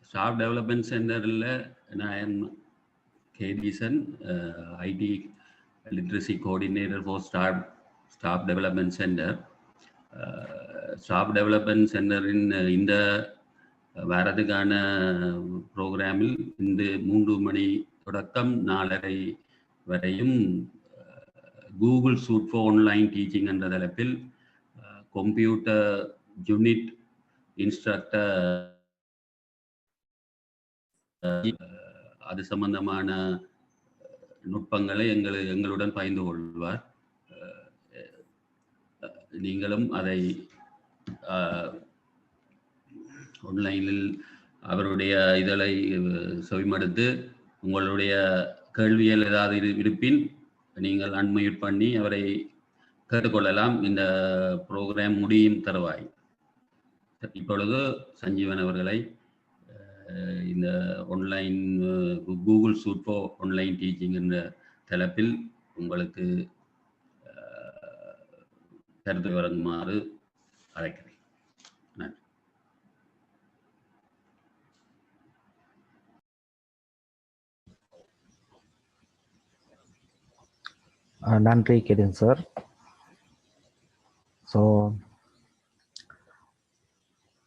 Staff development சென்டரில் நான் கேடிசன் IT literacy coordinator for staff development centre. Staff development சென்டரின் இந்த வாரத்துக்கான ப்ரோக்ராமில் இந்த 3 மணி தொடக்கம் 4:30 வரையும் Google suite for online teaching என்ற தலைப்பில் கம்ப்யூட்டர் யூனிட் இன்ஸ்ட்ரக்டர் அது சம்பந்தமான நுட்பங்களை எங்களுடன் பகிர்ந்து கொள்வார். நீங்களும் அதை ஆன்லைனில் அவருடைய இதழை செவிமடுத்து உங்களுடைய கேள்விகள் ஏதாவது இருப்பின் நீங்கள் அன்மியூட் பண்ணி அவரை கேட்டுக்கொள்ளலாம். இந்த ப்ரோக்ராம் முடியும் தருவாய். இப்பொழுது சஞ்சீவன் அவர்களை இந்த online Google suite for online teaching என்ற தலைப்பில் உங்களுக்கு கருத்து வழங்குமாறு அழைக்கிறேன். நன்றி. நன்றி கிரண் சார். ஸோ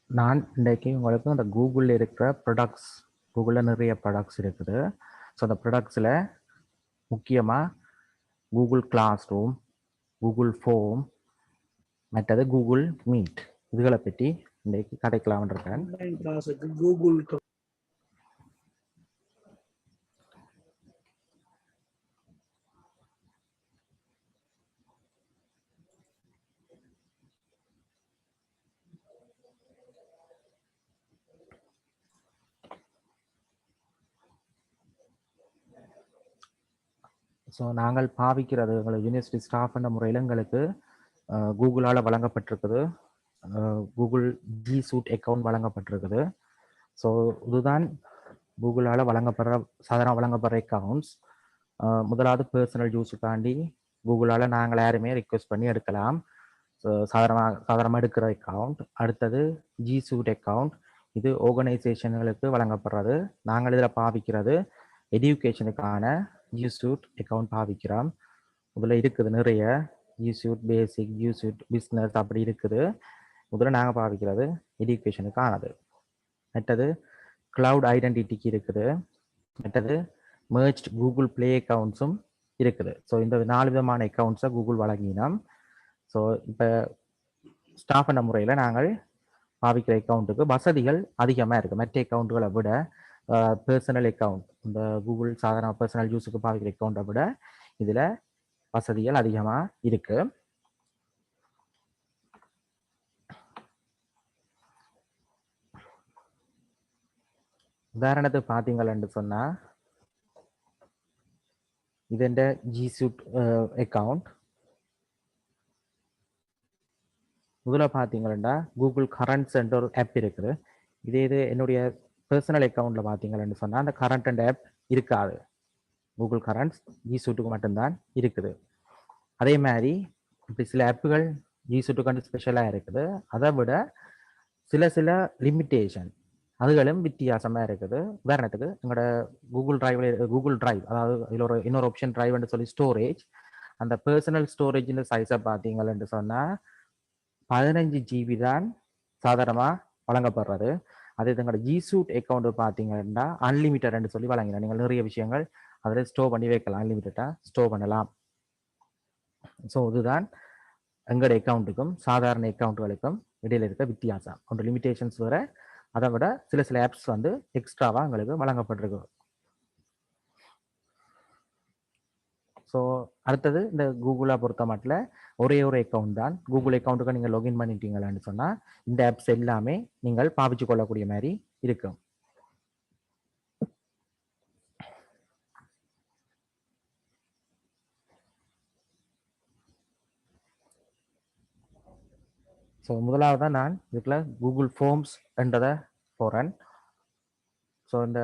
நான் இன்றைக்கு உங்களுக்கு அந்த கூகுளில் இருக்கிற ப்ராடக்ட்ஸ், கூகுளில் நிறைய ப்ராடக்ட்ஸ் இருக்குது. ஸோ அந்த ப்ராடக்ட்ஸில் முக்கியமாக Google classroom, Google form, மற்றது கூகுள் மீட், இதுகளை பற்றி இன்றைக்கு கதைக்கலாம்னு இருக்கேன். கூகுள் ஸோ நாங்கள் பாவிக்கிறது எங்களை யூனிவர்சிட்டி ஸ்டாஃப் என்ற முறையில் எங்களுக்கு கூகுளால் வழங்கப்பட்டிருக்குது. கூகுள் ஜி சூட் அக்கௌண்ட் வழங்கப்பட்டிருக்குது. ஸோ இதுதான் கூகுளால் சாதாரண வழங்கப்படுற அக்கௌண்ட்ஸ். முதலாவது பர்சனல் யூஸுக்காண்டி கூகுளால் நாங்கள் யாருமே ரிக்வெஸ்ட் பண்ணி எடுக்கலாம். ஸோ சாதாரணமாக எடுக்கிற அக்கௌண்ட். அடுத்தது ஜி சூட் அக்கௌண்ட், இது ஆர்கனைசேஷன்களுக்கு வழங்கப்படுறது. நாங்கள் இதில் பாவிக்கிறது எஜுகேஷனுக்கான ஜி சூட் அக்கௌண்ட் பாவிக்கிறோம். முதல்ல இருக்குது நிறைய ஜி சூட் பேசிக், ஜி சூட் பிஸ்னஸ் அப்படி இருக்குது. முதல்ல நாங்கள் பாவிக்கிறது எஜுகேஷனுக்கானது. மற்றது கிளவுட் ஐடென்டிட்டிக்கு இருக்குது. மற்றது மெர்ஜ்ட் கூகுள் ப்ளே அக்கௌண்ட்ஸும் இருக்குது. ஸோ இந்த 4 விதமான அக்கௌண்ட்ஸை கூகுள் வழங்கினோம். ஸோ இப்போ ஸ்டாஃப் என்ற முறையில் நாங்கள் பாவிக்கிற அக்கௌண்ட்டுக்கு வசதிகள் அதிகமாக இருக்குது. மற்ற அக்கௌண்ட்டுகளை விட பர்சனல் அக்கௌண்ட், இந்த கூகுள் சாதாரண பர்சனல் யூஸுக்கு பாவிக்கிற அக்கௌண்ட்டை விட இதில் வசதிகள் அதிகமாக இருக்கு. உதாரணத்துக்கு பார்த்தீங்கன்னு சொன்னால் இது என்ற ஜி சூட் அக்கௌண்ட். முதல்ல பார்த்தீங்கன்னா கூகுள் கரண்ட்ஸ் என்ற ஒரு ஆப் இருக்குது. இது என்னுடைய பர்சனல் அக்கௌண்ட்டில் பார்த்தீங்கன்னு சொன்னால் அந்த கரண்ட் அண்ட் ஆப் இருக்காது. கூகுள் கரண்ட்ஸ் ஜி சூட்டுக்கு மட்டும்தான் இருக்குது. அதே மாதிரி இப்படி சில ஆப்புகள் ஜி சூட்டுக்கு ஸ்பெஷலாக இருக்குது. அதை விட சில லிமிட்டேஷன் அதுகளும் வித்தியாசமாக இருக்குது. உதாரணத்துக்கு எங்களோட கூகுள் டிரைவ், அதாவது இதில் இன்னொரு ஆப்ஷன் டிரைவ்னு சொல்லி ஸ்டோரேஜ், அந்த பர்சனல் ஸ்டோரேஜின் சைஸை பார்த்தீங்கன்னு சொன்னால் 15 GB தான் சாதாரணமாக வழங்கப்படுறது. அதே எங்களோட ஜி சூட் அக்கௌண்ட் பார்த்தீங்கன்னா அன்லிமிட்டட்னு சொல்லி வழங்கினா நீங்கள் நிறைய விஷயங்கள் அதில் ஸ்டோர் பண்ணி வைக்கலாம், அன்லிமிட்டடாக ஸ்டோர் பண்ணலாம். ஸோ இதுதான் எங்களோட அக்கௌண்ட்டுக்கும் சாதாரண அக்கௌண்ட்டுகளுக்கும் இடையில இருக்க வித்தியாசம். ஒன்று லிமிட்டேஷன்ஸ் வர, அதை விட சில ஆப்ஸ் வந்து எக்ஸ்ட்ராவாக எங்களுக்கு வழங்கப்பட்டிருக்கு. ஸோ அடுத்தது இந்த கூகுளை பொறுத்த மட்டும் ஒரே ஒரு அக்கௌண்ட் தான். கூகுள் அக்கௌண்ட்டுக்கு நீங்கள் லாகின் பண்ணிட்டீங்களான்னு சொன்னால் இந்த ஆப்ஸ் எல்லாமே நீங்கள் பாவிச்சு கொள்ளக்கூடிய மாதிரி இருக்கும். ஸோ முதலாவது தான் நான் இதுக்குள்ள கூகுள் ஃபார்ம்ஸ் என்றதை போகிறேன். ஸோ இந்த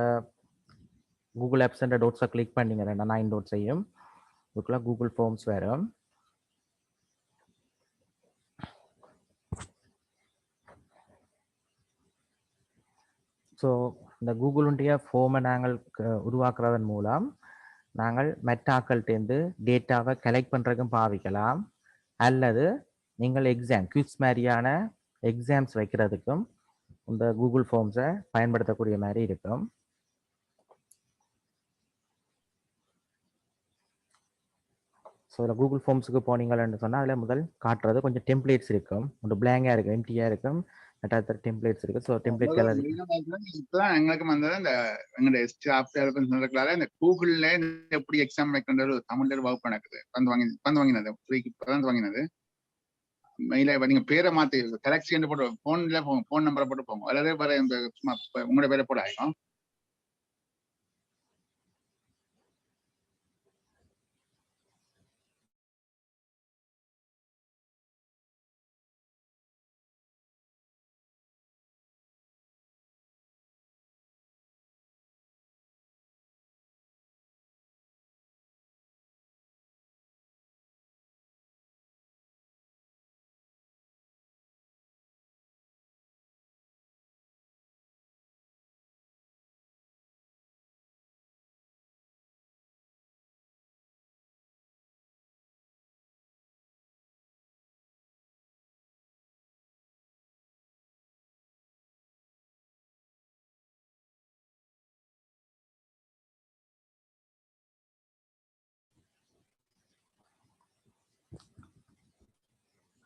கூகுள் ஆப்ஸ் என்ற டோட்ஸை கிளிக் பண்ணிங்க, 9 டோட்ஸையும் இதுக்குள்ள கூகுள் ஃபார்ம்ஸ் வரும். ஸோ இந்த கூகுளுடைய ஃபார்மை நாங்கள் உருவாக்குறதன் மூலம் நாங்கள் மெட்டாக்கள்கிட்டேருந்து டேட்டாவை கலெக்ட் பண்ணுறதுக்கும் பாவிக்கலாம், அல்லது நீங்கள் குவிஸ் மாதிரியான எக்ஸாம்ஸ் வைக்கிறதுக்கும் இந்த கூகுள் ஃபார்ம்ஸை பயன்படுத்தக்கூடிய மாதிரி இருக்கும். ஸோ இதில் கூகுள் ஃபார்ம்ஸுக்கு போனீங்கன்னு சொன்னால் அதில் முதல் காட்டுறது கொஞ்சம் டெம்ப்ளேட்ஸ் இருக்கும், ஒன்று பிளாங்காக இருக்கும், எம்டியாக இருக்கும், மெட்டாத்த டெம்ப்ளேட்ஸ் இருக்குது. ஸோ டெம்ப்ளேட் கலர் இப்போதான் எங்களுக்கு வந்தது இந்த எங்களுடைய ஸ்டாஃப் டெவலப்மெண்ட் இந்த கூகுளில் எப்படி எக்ஸாம் வைக்கின்ற தமிழ் வகுப்பு நடக்குது. வாங்கினது இப்போதான் வாங்கினது. மெயில நீங்க பேரை மாத்தி கலெக்ஷன் போட்டு போன்ல போன் நம்பரை போட்டு போங்க, அல்லது வேற இந்த உங்களோட பேரை போட ஆகும்.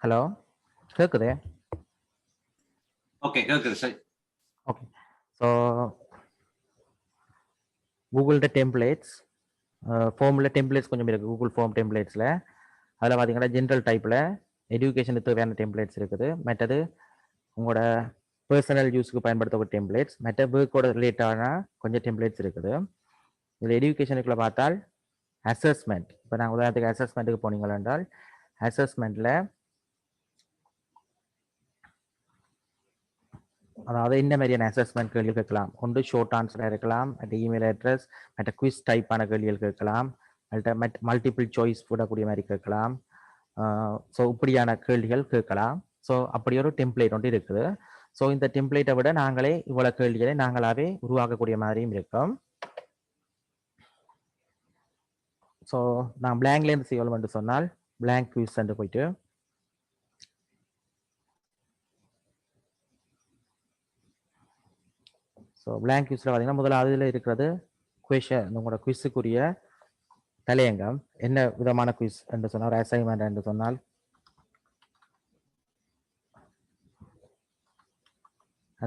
ஹலோ, கேட்குதே? ஓகே, கேட்குது சார். ஓகே, ஸோ கூகுள்கிட்ட டெம்ப்ளேட்ஸ் ஃபார்மில் டெம்ப்ளேட்ஸ் கொஞ்சம் இருக்குது. கூகுள் ஃபார்ம் டெம்ப்ளேட்ஸில் அதில் பார்த்தீங்கன்னா ஜென்ரல் டைப்பில் எஜுகேஷனுக்கு தேவையான டெம்ப்ளேட்ஸ் இருக்குது. மற்றது உங்களோட பர்சனல் யூஸுக்கு பயன்படுத்தக்கூடிய டெம்ப்ளேட்ஸ், மற்ற ஒர்க்கோட ரிலேட்டான கொஞ்சம் டெம்ப்ளேட்ஸ் இருக்குது. இதில் எஜுகேஷனுக்குள்ள பார்த்தால் அசஸ்மெண்ட், இப்போ நாங்கள் உதாரணத்துக்கு அசஸ்மெண்ட்டுக்கு போனீங்கள் என்றால் அசஸ்மெண்ட்டில் அதாவது இந்த மாதிரியான அசஸ்மெண்ட் கேள்வி கேட்கலாம். ஒன்று ஷார்ட் ஆன்சராக இருக்கலாம், மற்ற இமெயில் அட்ரஸ், மற்ற குவிஸ் டைப்பான கேள்விகள் கேட்கலாம், மல்டிபிள் சாய்ஸ் போடக்கூடிய மாதிரி கேட்கலாம். ஸோ இப்படியான கேள்விகள் கேட்கலாம். ஸோ அப்படி ஒரு டெம்ப்ளேட் ஒன்று இருக்குது. ஸோ இந்த டெம்ப்ளேட்டை விட நாங்களே இவ்வளோ கேள்விகளை நாங்களாவே உருவாக்கக்கூடிய மாதிரியும் இருக்கும். ஸோ நான் பிளாங்க்லேருந்து செய்யணும்னு சொன்னால் பிளாங்க் குவிஸ் என்று போயிட்டு ஸோ பிளாங்க் குவிஸில் பார்த்தீங்கன்னா முதல்ல அதில் இருக்கிறது குவேஷன், உங்களோட குவிஸுக்குரிய தலையங்கம் என்ன விதமான குவிஸ் என்று சொன்னால் அசைன்மெண்ட் என்று சொன்னால்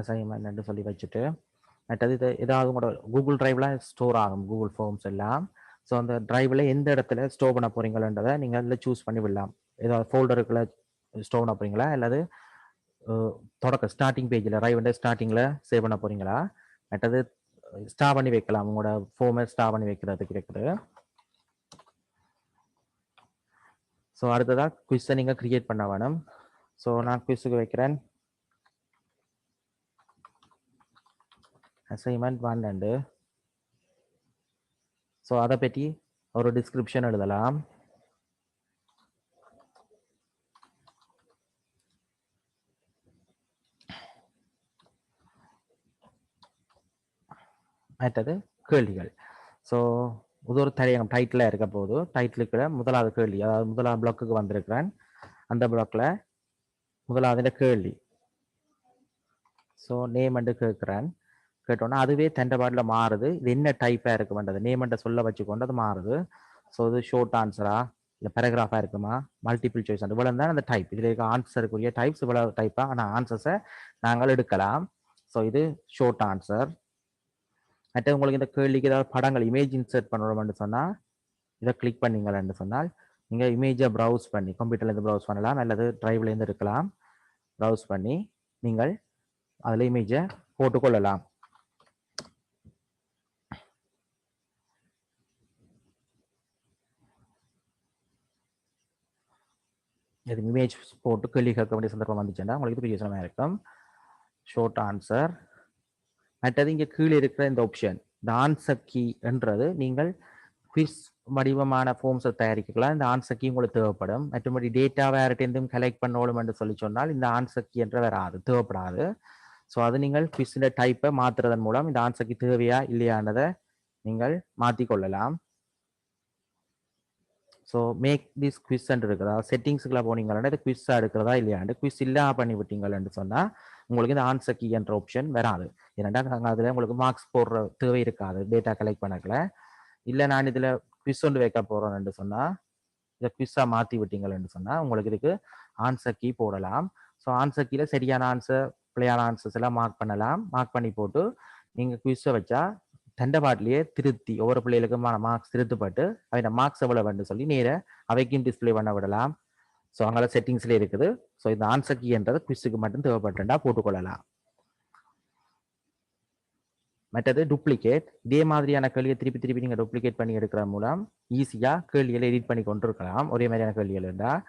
அசைன்மெண்ட் என்று சொல்லி வச்சுட்டு மற்றது இது ஏதாவது உங்களோட கூகுள் டிரைவில் ஸ்டோர் ஆகும் கூகுள் ஃபார்ம்ஸ் எல்லாம். ஸோ அந்த டிரைவில் எந்த இடத்துல ஸ்டோர் பண்ண போகிறீங்களன்றதை நீங்கள் அதில் சூஸ் பண்ணி விடலாம். ஏதாவது ஃபோல்டருக்குள்ள ஸ்டோர் பண்ண போகிறீங்களா, அல்லது ஸ்டார்டிங் பேஜில் டிரைவ் ஸ்டார்டிங்கில் சேவ் பண்ண போகிறீங்களா, மற்றது ஸ்டார் பண்ணி வைக்கலாம். உங்களோட ஃபார்மை ஸ்டார் பண்ணி வைக்கிறதுக்கு இருக்குது. ஸோ அடுத்ததாக குவிஸை நீங்கள் கிரியேட் பண்ண வேணும். ஸோ நான் குவிஸுக்கு வைக்கிறேன் அசைன்மெண்ட் 1. ஸோ அதை பற்றி ஒரு டிஸ்கிரிப்ஷன் எழுதலாம். மற்றது கேள்விகள். ஸோ இது ஒரு தலையங்கம் டைட்டிலாக இருக்க போது டைட்டிலுக்குள்ள முதலாவது கேள்வி, அதாவது முதலாவது பிளாக்குக்கு வந்திருக்கிறேன். அந்த பிளாக்ல முதலாவது கேள்வி ஸோ நேம் அண்டு கேட்குறேன். கேட்டோன்னா அதுவே தண்டபாடில் மாறுது. இது என்ன டைப்பாக இருக்குமென்றது நேம் சொல்ல வச்சுக்கொண்டு அது மாறுது. ஸோ இது ஷார்ட் ஆன்சரா இல்லை பேராகிராஃபாக இருக்குமா, மல்டிபிள் சாய்ஸ் அந்த இவ்வளோ தான் அந்த டைப். இதில் இருக்க ஆன்சருக்குரிய டைப்ஸ் இவ்வளோ டைப்பாக, ஆனால் ஆன்சர்ஸை நாங்கள் எடுக்கலாம். ஸோ இது ஷார்ட் ஆன்சர். மற்ற உங்களுக்கு இந்த கேள்விக்கு ஏதாவது படங்கள் இமேஜ் இன்சர்ட் பண்ணணும்னு சொன்னால் இதை கிளிக் பண்ணீங்கன்னு சொன்னால் நீங்கள் இமேஜை ப்ரௌஸ் பண்ணி கம்ப்யூட்டர்லேருந்து ப்ரௌஸ் பண்ணலாம், அல்லது ட்ரைவ்லேருந்து இருக்கலாம். ப்ரௌஸ் பண்ணி நீங்கள் அதில் இமேஜை போட்டுக்கொள்ளலாம். இது இமேஜ் போட்டு கேள்வி கேட்க வேண்டிய சந்தர்ப்பம் வந்துச்சுன்னா உங்களுக்கு பிரயோஜனமாக இருக்கும். Short answer. மற்றது இங்கே கீழே இருக்கிற இந்த ஆப்ஷன் இந்த ஆன்சர் கீ என்றது நீங்கள் குவிஸ் வடிவமான ஃபார்ம்ஸை தயாரிக்கலாம். இந்த ஆன்சர் கீ உங்களுக்கு தேவைப்படும். மற்றபடி டேட்டா வேறுட்டேருந்தும் கலெக்ட் பண்ணணும் என்று சொல்லி சொன்னால் இந்த ஆன்சர் கீ என்ற வராது, தேவைப்படாது. ஸோ அது நீங்கள் குவிஸில் டைப்பை மாற்றுறதன் மூலம் இந்த ஆன்சருக்கு தேவையா இல்லையானதை நீங்கள் மாற்றிக்கொள்ளலாம். ஸோ மேக் திஸ் குவிஸ் இருக்கிறதா செட்டிங்ஸுக்குள்ள போனீங்கன்னா இது குவிஸாக இருக்கிறதா இல்லையாண்டு குவிஸ் இல்லாமல் பண்ணி விட்டீங்கன்னு சொன்னால் உங்களுக்கு இந்த ஆன்சர் கீ என்ற ஆப்ஷன் வராது. ஏன்னா நாங்கள் அதில் உங்களுக்கு மார்க்ஸ் போடுற தேவை இருக்காது டேட்டா கலெக்ட் பண்ணக்கல. இல்லை நான் இதில் குவிஸ் ஒன்று வைக்க போகிறேன்னு சொன்னால் இதை குவிஸாக மாற்றி விட்டீங்கன்னு சொன்னால் உங்களுக்கு இதுக்கு ஆன்சர் கீ போடலாம். ஸோ ஆன்சர் கீழே சரியான ஆன்சர் பிள்ளையான ஆன்சர்ஸ் எல்லாம் மார்க் பண்ணலாம். மார்க் பண்ணி போட்டு நீங்கள் குவிஸை வச்சா தண்டபாட்டிலேயே திருத்தி ஒவ்வொரு பிள்ளைகளுக்குமான மார்க்ஸ் திருத்தப்பட்டு அவன் மார்க்ஸ் எவ்வளவு சொல்லி நேர அவைக்கும் டிஸ்பிளே பண்ண விடலாம். ஸோ அங்கே செட்டிங்ஸ்லேயே இருக்குது. ஸோ இந்த ஆன்சர் கீன்றது குவிஸுக்கு மட்டும் தேவைப்பட்டுண்டா போட்டுக்கொள்ளலாம். மற்றது டூப்ளிகேட் இதே மாதிரியான கேள்வியை திருப்பி திருப்பி நீங்கள் டூப்ளிகேட் பண்ணி எடுக்கிற மூலம் ஈஸியாக கேள்விகளை எடிட் பண்ணி கொண்டு இருக்கலாம். ஒரே மாதிரியான கேள்விகள் இருந்தால்.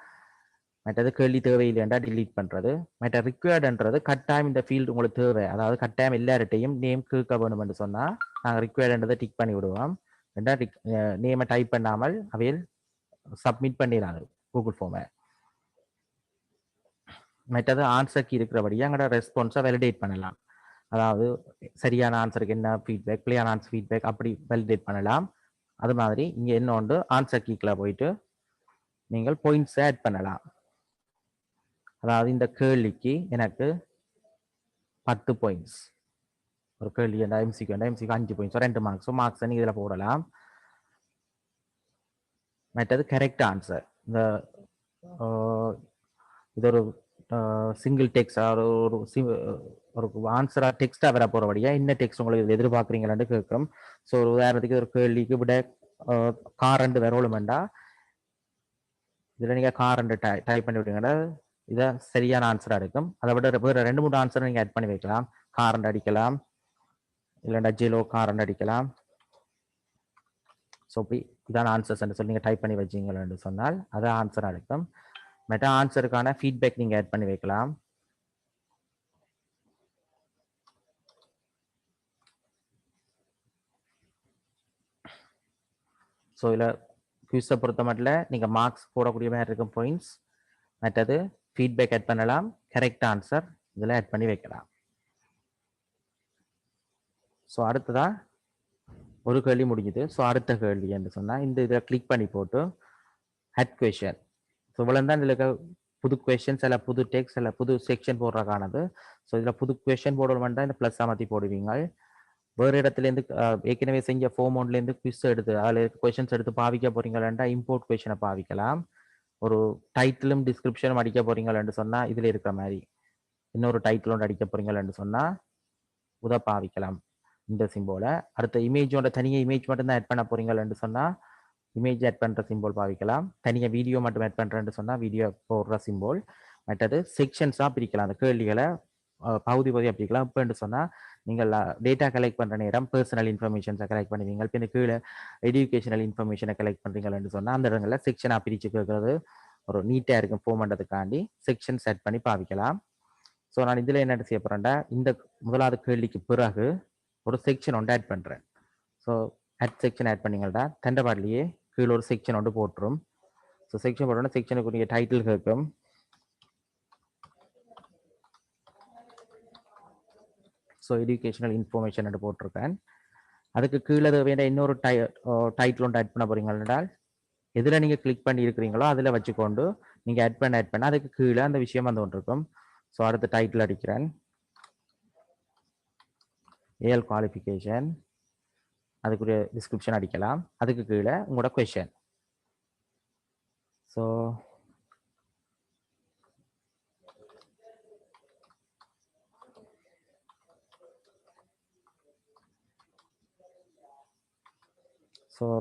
மற்றது கேள்வி தேவையில்லைண்டா டிலீட் பண்ணுறது. மற்ற ரிக்வயர்டுன்றது கட்டாயம் இந்த ஃபீல்டு உங்களுக்கு தேவை, அதாவது கட்டாயம் எல்லார்ட்டையும் நேம் கேட்க வேணும்னு சொன்னால் நாங்கள் ரிக்வயர்டுன்றதை டிக் பண்ணி விடுவோம். ரெண்டா நேமை டைப் பண்ணாமல் அவையில் சப்மிட் பண்ணிடாது கூகுள் ஃபார்மை. மற்றது ஆன்சர் கீ இருக்கிறபடியே எங்களோட ரெஸ்பான்ஸை வேலிடேட் பண்ணலாம். அதாவது சரியான ஆன்சருக்கு என்ன ஃபீட்பேக் பிள்ளையான ஆன்சர் ஃபீட்பேக் அப்படி வேலிடேட் பண்ணலாம். அது மாதிரி இங்கே என்ன உண்டு ஆன்சர் கீக்கில் போயிட்டு நீங்கள் பாயிண்ட்ஸ் ஆட் பண்ணலாம். அதாவது இந்த கேள்விக்கு எனக்கு 10 பாயிண்ட்ஸ், ஒரு கேள்வி எம்சிக்கு 5 பாயிண்ட்ஸ் 2 மார்க்ஸ். ஸோ மார்க்ஸை நீங்கள் இதில் போடலாம். மற்றது கரெக்ட் ஆன்சர். இந்த இது ஒரு சிங்கிள் டெக்ஸ்ட் ஒரு ஆன்சராக டெக்ஸ்டாக வர போகிறபடியா என்ன டெக்ஸ்ட் உங்களுக்கு எதிர்பார்க்குறீங்களான்னு கேட்குறோம். ஸோ ஒரு உதாரணத்துக்கு ஒரு கேள்விக்கு விட கார் 2 வரணுமெண்டா இதில் நீங்கள் கார் 2 டைப் பண்ணி விட்டீங்கன்னா இதை சரியான ஆன்சராக இருக்கும். அதை விட வேறு 2-3 ஆன்சர் நீங்கள் ஆட் பண்ணி வைக்கலாம். கார் 2 அடிக்கலாம், இல்லைண்டா ஜெலோ கார் 2 அடிக்கலாம். ஸோ இதான ஆன்சர்ஸ் சொல்லி நீங்கள் டைப் பண்ணி வச்சிங்கன்னு சொன்னால் அது ஆன்சராக இருக்கும். மற்ற ஆன்சருக்கான ஃபீட்பேக் நீங்கள் ஆட் பண்ணி வைக்கலாம். ஸோ இதில் குவிஸை பொறுத்த மட்டும் நீங்கள் மார்க்ஸ் போடக்கூடிய மாதிரி இருக்கும் பாயிண்ட்ஸ். மற்றது ஃபீட்பேக் ஆட் பண்ணலாம். கரெக்ட் ஆன்சர் இதில் ஆட் பண்ணி வைக்கலாம். ஸோ அடுத்ததான் ஒரு கேள்வி முடிஞ்சுது. ஸோ அடுத்த கேள்வி என்று சொன்னால் இந்த இதில் கிளிக் பண்ணி போட்டு ஆட் கொஷன். ஸோ இவ்வளோ தான் இதில் புது கொஷன்ஸ் இல்லை புது டெக்ஸ்ட் இல்லை புது செக்ஷன் போடுறக்கானது. ஸோ இதில் புது கொஷன் போடணுமெண்டா இந்த ப்ளஸ் அமர்த்தி போடுவீங்க. வேறு இடத்துலேருந்து ஏற்கனவே செஞ்ச ஃபார்ம் ஒன்லேருந்து குவிஸ் எடுத்து அதில் கொஷன்ஸ் எடுத்து பாவிக்க போகிறீங்களா இம்போர்ட் கொஷனை பாவிக்கலாம். ஒரு டைட்டிலும் டிஸ்கிரிப்ஷனும் அடிக்க போகிறீங்களான்னு சொன்னால் இதில் இருக்கிற மாதிரி இன்னொரு டைட்டில் ஒன்று அடிக்க போகிறீங்களான்னு சொன்னால் உத பாவிக்கலாம் இந்த சிம்போலை. அடுத்த இமேஜோட தனியாக இமேஜ் மட்டும் தான் ஆட் பண்ண போகிறீங்களான்னு சொன்னால் இமேஜ் ஆட் பண்ணுற சிம்போல் பாவிக்கலாம். தனியாக வீடியோ மட்டும் ஆட் பண்ணுறேன்னு சொன்னால் வீடியோ போடுற சிம்போல். மற்றது செக்ஷன்ஸாக பிரிக்கலாம். அந்த கேள்விகளை பகுதி பகுதியாக பிரிக்கலாம். இப்போன்னு சொன்னால் நீங்கள் டேட்டா கலெக்ட் பண்ணுற நேரம் பர்சனல் இன்ஃபர்மேஷன்ஸை கலெக்ட் பண்ணுவீங்க. இப்போ இந்த கீழே எஜுகேஷனல் இன்ஃபர்மேஷனை கலெக்ட் பண்ணுறீங்கன்னு சொன்னால் அந்த இடங்களில் செக்ஷனாக பிரித்து கேட்குறது ஒரு நீட்டாக இருக்கும் ஃபார்ம் பண்ணுறதுக்காண்டி செக்ஷன் செட் பண்ணி பாவிக்கலாம். ஸோ நான் இதில் என்ன செய்ய போகிறேன்டா இந்த முதலாவது கேள்விக்கு பிறகு ஒரு செக்ஷன் ஒன்று ஆட் பண்ணுறேன். ஸோ ஆட் செக்ஷன் ஆட் பண்ணிங்கள்டா தண்டபாட்லேயே கீழே ஒரு செக்ஷன் ஒன்று போட்டுரும். ஸோ செக்ஷன் போட்டோன்னா செக்ஷனுக்குரிய டைட்டில் கேட்கும். ஸோ எஜுகேஷனல் இன்ஃபர்மேஷன் என்று போட்டிருக்கேன். அதுக்கு கீழே வேண்ட இன்னொரு டைட்டில் ஒன்று ஆட் பண்ண போகிறீங்க என்றால் எதில் நீங்கள் கிளிக் பண்ணி இருக்கிறீங்களோ அதில் வச்சுக்கொண்டு நீங்கள் ஆட் பண்ண அதுக்கு கீழே அந்த விஷயம் வந்து ஒன்று இருக்கும். ஸோ அடுத்த டைட்டில் அடிக்கிறேன் ஏஎல் குவாலிஃபிகேஷன். அதுக்குரிய டிஸ்கிரிப்ஷன் அடிக்கலாம். அதுக்கு கீழே உங்களோட question. So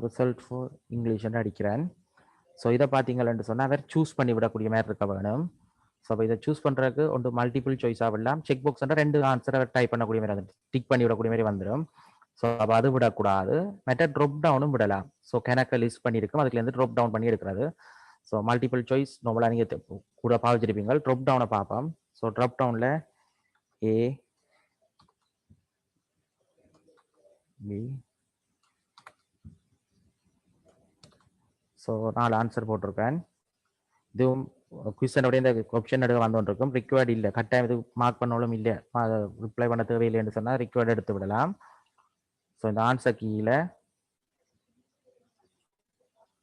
result for English அடிக்கிறேன். ஸோ இதை பார்த்தீங்கன்னு சொன்னால் அவர் சூஸ் பண்ணி விடக்கூடிய மாதிரி இருக்க வேணும். ஸோ இதை சூஸ் பண்ணுறதுக்கு ஒன்று மல்டிபிள் சாய்ஸாக விடலாம். செக் பாக்ஸ் 2 ஆன்சரை டைப் பண்ணக்கூடிய மாதிரி டிக் பண்ணி விடக்கூடிய மாதிரி வந்துடும். ஸோ அப்போ அது விடக்கூடாது. மற்ற ட்ராப் டவுனும் விடலாம். ஸோ கணக்கை லிஸ்ட் பண்ணியிருக்கோம். அதுலேருந்து ட்ராப் டவுன் பண்ணி எடுக்கிறது. ஸோ மல்டிபிள் சாய்ஸ் நார்மலாக நீங்கள் கூட பாவிச்சிருப்பீங்க. ட்ராப் டவுனை பார்ப்போம். ஸோ ட்ராப் டவுனில் ஏ பி ஸோ 4 ஆன்சர் போட்டிருக்கேன். இதுவும் குவிஷனுடைய இந்த ஆப்ஷன் எடுக்க வந்து இருக்கும். ரிக்வயர்டு இல்லை, கட்டாயம் இது மார்க் பண்ணாலும் இல்லை, ரிப்ளை பண்ண தேவையில்லைன்னு சொன்னால் ரிக்வயர்டு எடுத்து விடலாம். ஸோ இந்த ஆன்சர் கீழே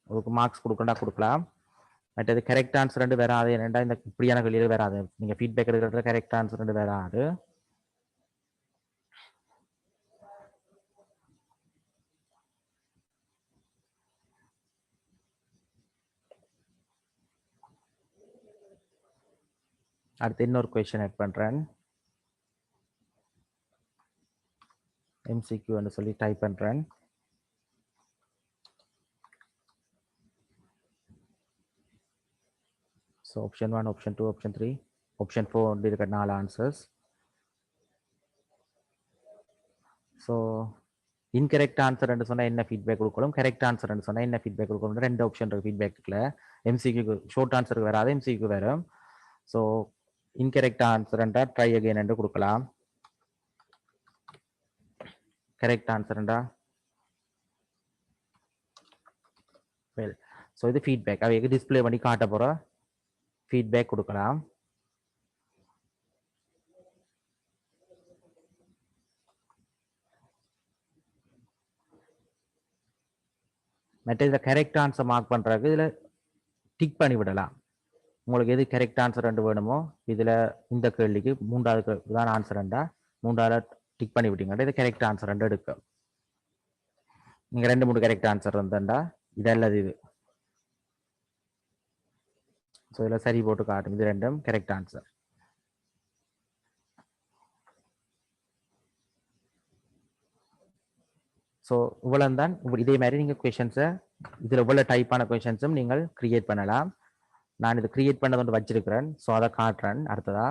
உங்களுக்கு மார்க்ஸ் கொடுக்கலாம். மற்றது கரெக்ட் ஆன்சர் ரெண்டு வராது, ஏன்னா இந்த இப்படியான கேள்வியில் வராது. நீங்கள் ஃபீட்பேக் எடுக்கிறதுல கரெக்ட் ஆன்சர் ரெண்டு வராது. அடுத்து இன்னொரு கொஸ்டின் ஆட் பண்ணுறேன். MCQ சொல்லி டைப் பண்ணுறேன். So option 1, option 2, option 3, option 4 இருக்கிற 4 ஆன்சர்ஸ். ஸோ இன்கரெக்ட் ஆன்சர் சொன்னால் என்ன ஃபீட்பேக் கொடுக்கணும், கரெக்ட் ஆன்சர் சொன்னால் என்ன ஃபீட்பேக் கொடுக்கணும், ரெண்டு ஆப்ஷன் இருக்குது ஃபீட்பேக்கில். MCQ ஷார்ட் ஆன்சருக்கு வராது, MCQ வரும். ஸோ இன்கரெக்ட் ஆன்சர்ண்டா ட்ரை அகைன் என்று கொடுக்கலாம். கரெக்ட் ஆன்சர்ண்டா வெல். ஸோ இது ஃபீட்பேக், அவைக்கு டிஸ்பிளே பண்ணி காட்ட போகிற ஃபீட்பேக் கொடுக்கலாம். மற்ற இதில் கரெக்ட் ஆன்சர் மார்க் பண்ணுறதுக்கு இதில் டிக் பண்ணி விடலாம். உங்களுக்கு எது கரெக்ட் ஆன்சர் ரெண்டு வேணுமோ இதில் இந்த கேள்விக்கு மூன்றாவது தான் ஆன்சர் ரெண்டா மூன்றாவது டிக் பண்ணி விட்டீங்கன்னா இது கரெக்ட் ஆன்சர் ரெண்டு எடுக்கும். நீங்கள் 2-3 கரெக்ட் ஆன்சர் வந்தா இது அல்லது இது. ஸோ இதில் சரி போட்டு காட்டும், இது ரெண்டும் கரெக்ட் ஆன்சர். ஸோ இவ்வளோ தான். இதே மாதிரி நீங்கள் கொஷின்ஸை இதில் இவ்வளோ டைப்பான கொஷின்ஸும் நீங்கள் கிரியேட் பண்ணலாம். நான் இது கிரியேட் பண்ணது ஒன்று வச்சிருக்கிறேன். ஸோ அதை காட்டுறேன் அடுத்ததா.